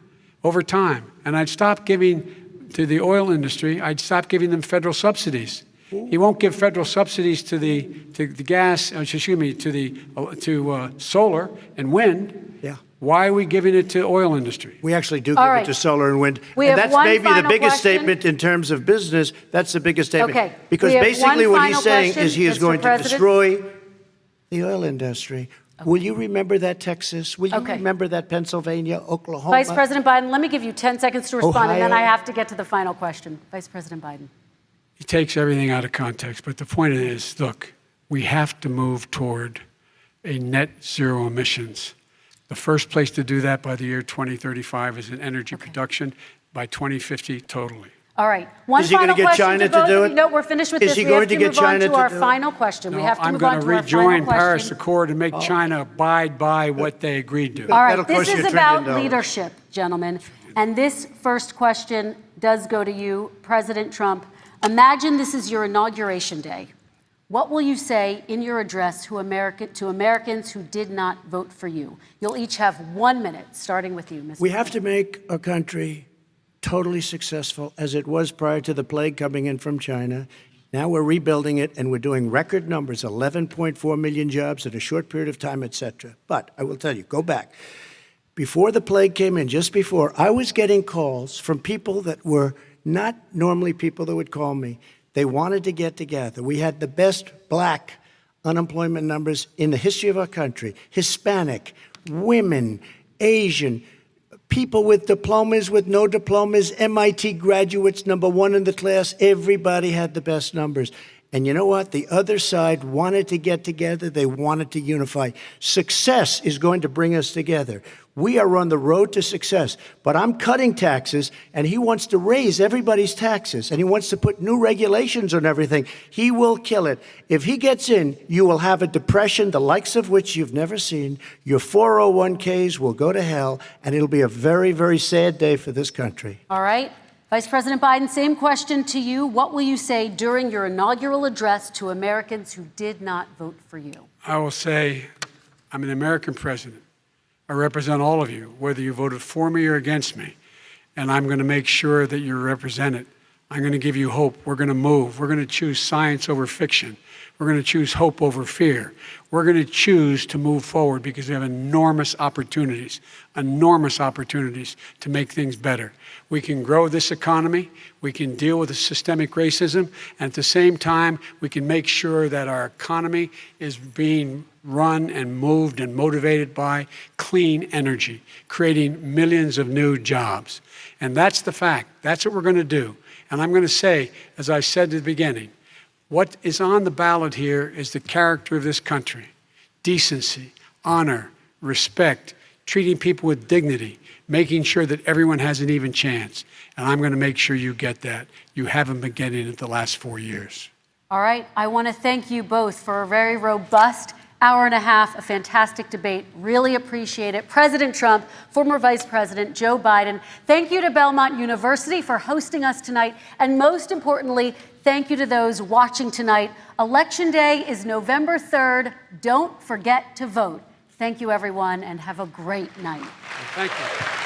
And I'd stop giving to the oil industry, I'd stop giving them federal subsidies. He won't give federal subsidies to the solar and wind. Yeah. Why are we giving it to oil industry? We actually do give All right. it to solar and wind. We And have that's one maybe the final biggest question. statement in terms of business. That's the biggest statement. Okay. Because We have basically one what he's final saying question, is he is Mr. going to President. destroy the oil industry. Will you remember that, Texas? Will you Okay. remember that, Pennsylvania, Oklahoma? Vice President Biden, let me give you 10 seconds to respond, and then Ohio. I have to get to the final question. Vice President Biden. He takes everything out of context. But the point is, look, we have to move toward a net zero emissions. The first place to do that by the year 2035 is in energy production. By 2050, totally. All right. One Is he final gonna get question China to to both do of it? you. No, we're finished with Is this. he We have going to to get move on China to to our do it? final question. We No, have to I'm move going on to to our final rejoin Paris question. Accord and make China abide by what they agreed to. All right, That'll this cost you is $1 about trillion. leadership, gentlemen. And this first question does go to you, President Trump. Imagine this is your inauguration day. What will you say in your address to Americans who did not vote for you? You'll each have 1 minute, starting with you, Mr. We have to make our country totally successful as it was prior to the plague coming in from China. Now we're rebuilding it, and we're doing record numbers, 11.4 million jobs in a short period of time, et cetera. But I will tell you, go back. Before the plague came in, just before, I was getting calls from people that were not normally people that would call me. They wanted to get together. We had the best black unemployment numbers in the history of our country. Hispanic, women, Asian, people with diplomas, with no diplomas, MIT graduates, #1 in the class. Everybody had the best numbers. And you know what? The other side wanted to get together. They wanted to unify. Success is going to bring us together. We are on the road to success. But I'm cutting taxes, and he wants to raise everybody's taxes, and he wants to put new regulations on everything. He will kill it. If he gets in, you will have a depression, the likes of which you've never seen. Your 401ks will go to hell, and it'll be a very, very sad day for this country. All right. Vice President Biden, same question to you. What will you say during your inaugural address to Americans who did not vote for you? I will say, I'm an American president. I represent all of you, whether you voted for me or against me. And I'm going to make sure that you're represented. I'm going to give you hope. We're going to move. We're going to choose science over fiction. We're going to choose hope over fear. We're going to choose to move forward because we have enormous opportunities to make things better. We can grow this economy. We can deal with the systemic racism. And at the same time, we can make sure that our economy is being run and moved and motivated by clean energy, creating millions of new jobs. And that's the fact. That's what we're going to do. And I'm going to say, as I said at the beginning, what is on the ballot here is the character of this country. Decency, honor, respect, treating people with dignity, making sure that everyone has an even chance. And I'm going to make sure you get that. You haven't been getting it the last 4 years. All right. I want to thank you both for a very robust hour and a half, a fantastic debate. Really appreciate it. President Trump, former Vice President Joe Biden, thank you to Belmont University for hosting us tonight. And most importantly, thank you to those watching tonight. Election Day is November 3rd. Don't forget to vote. Thank you, everyone, and have a great night. Thank you.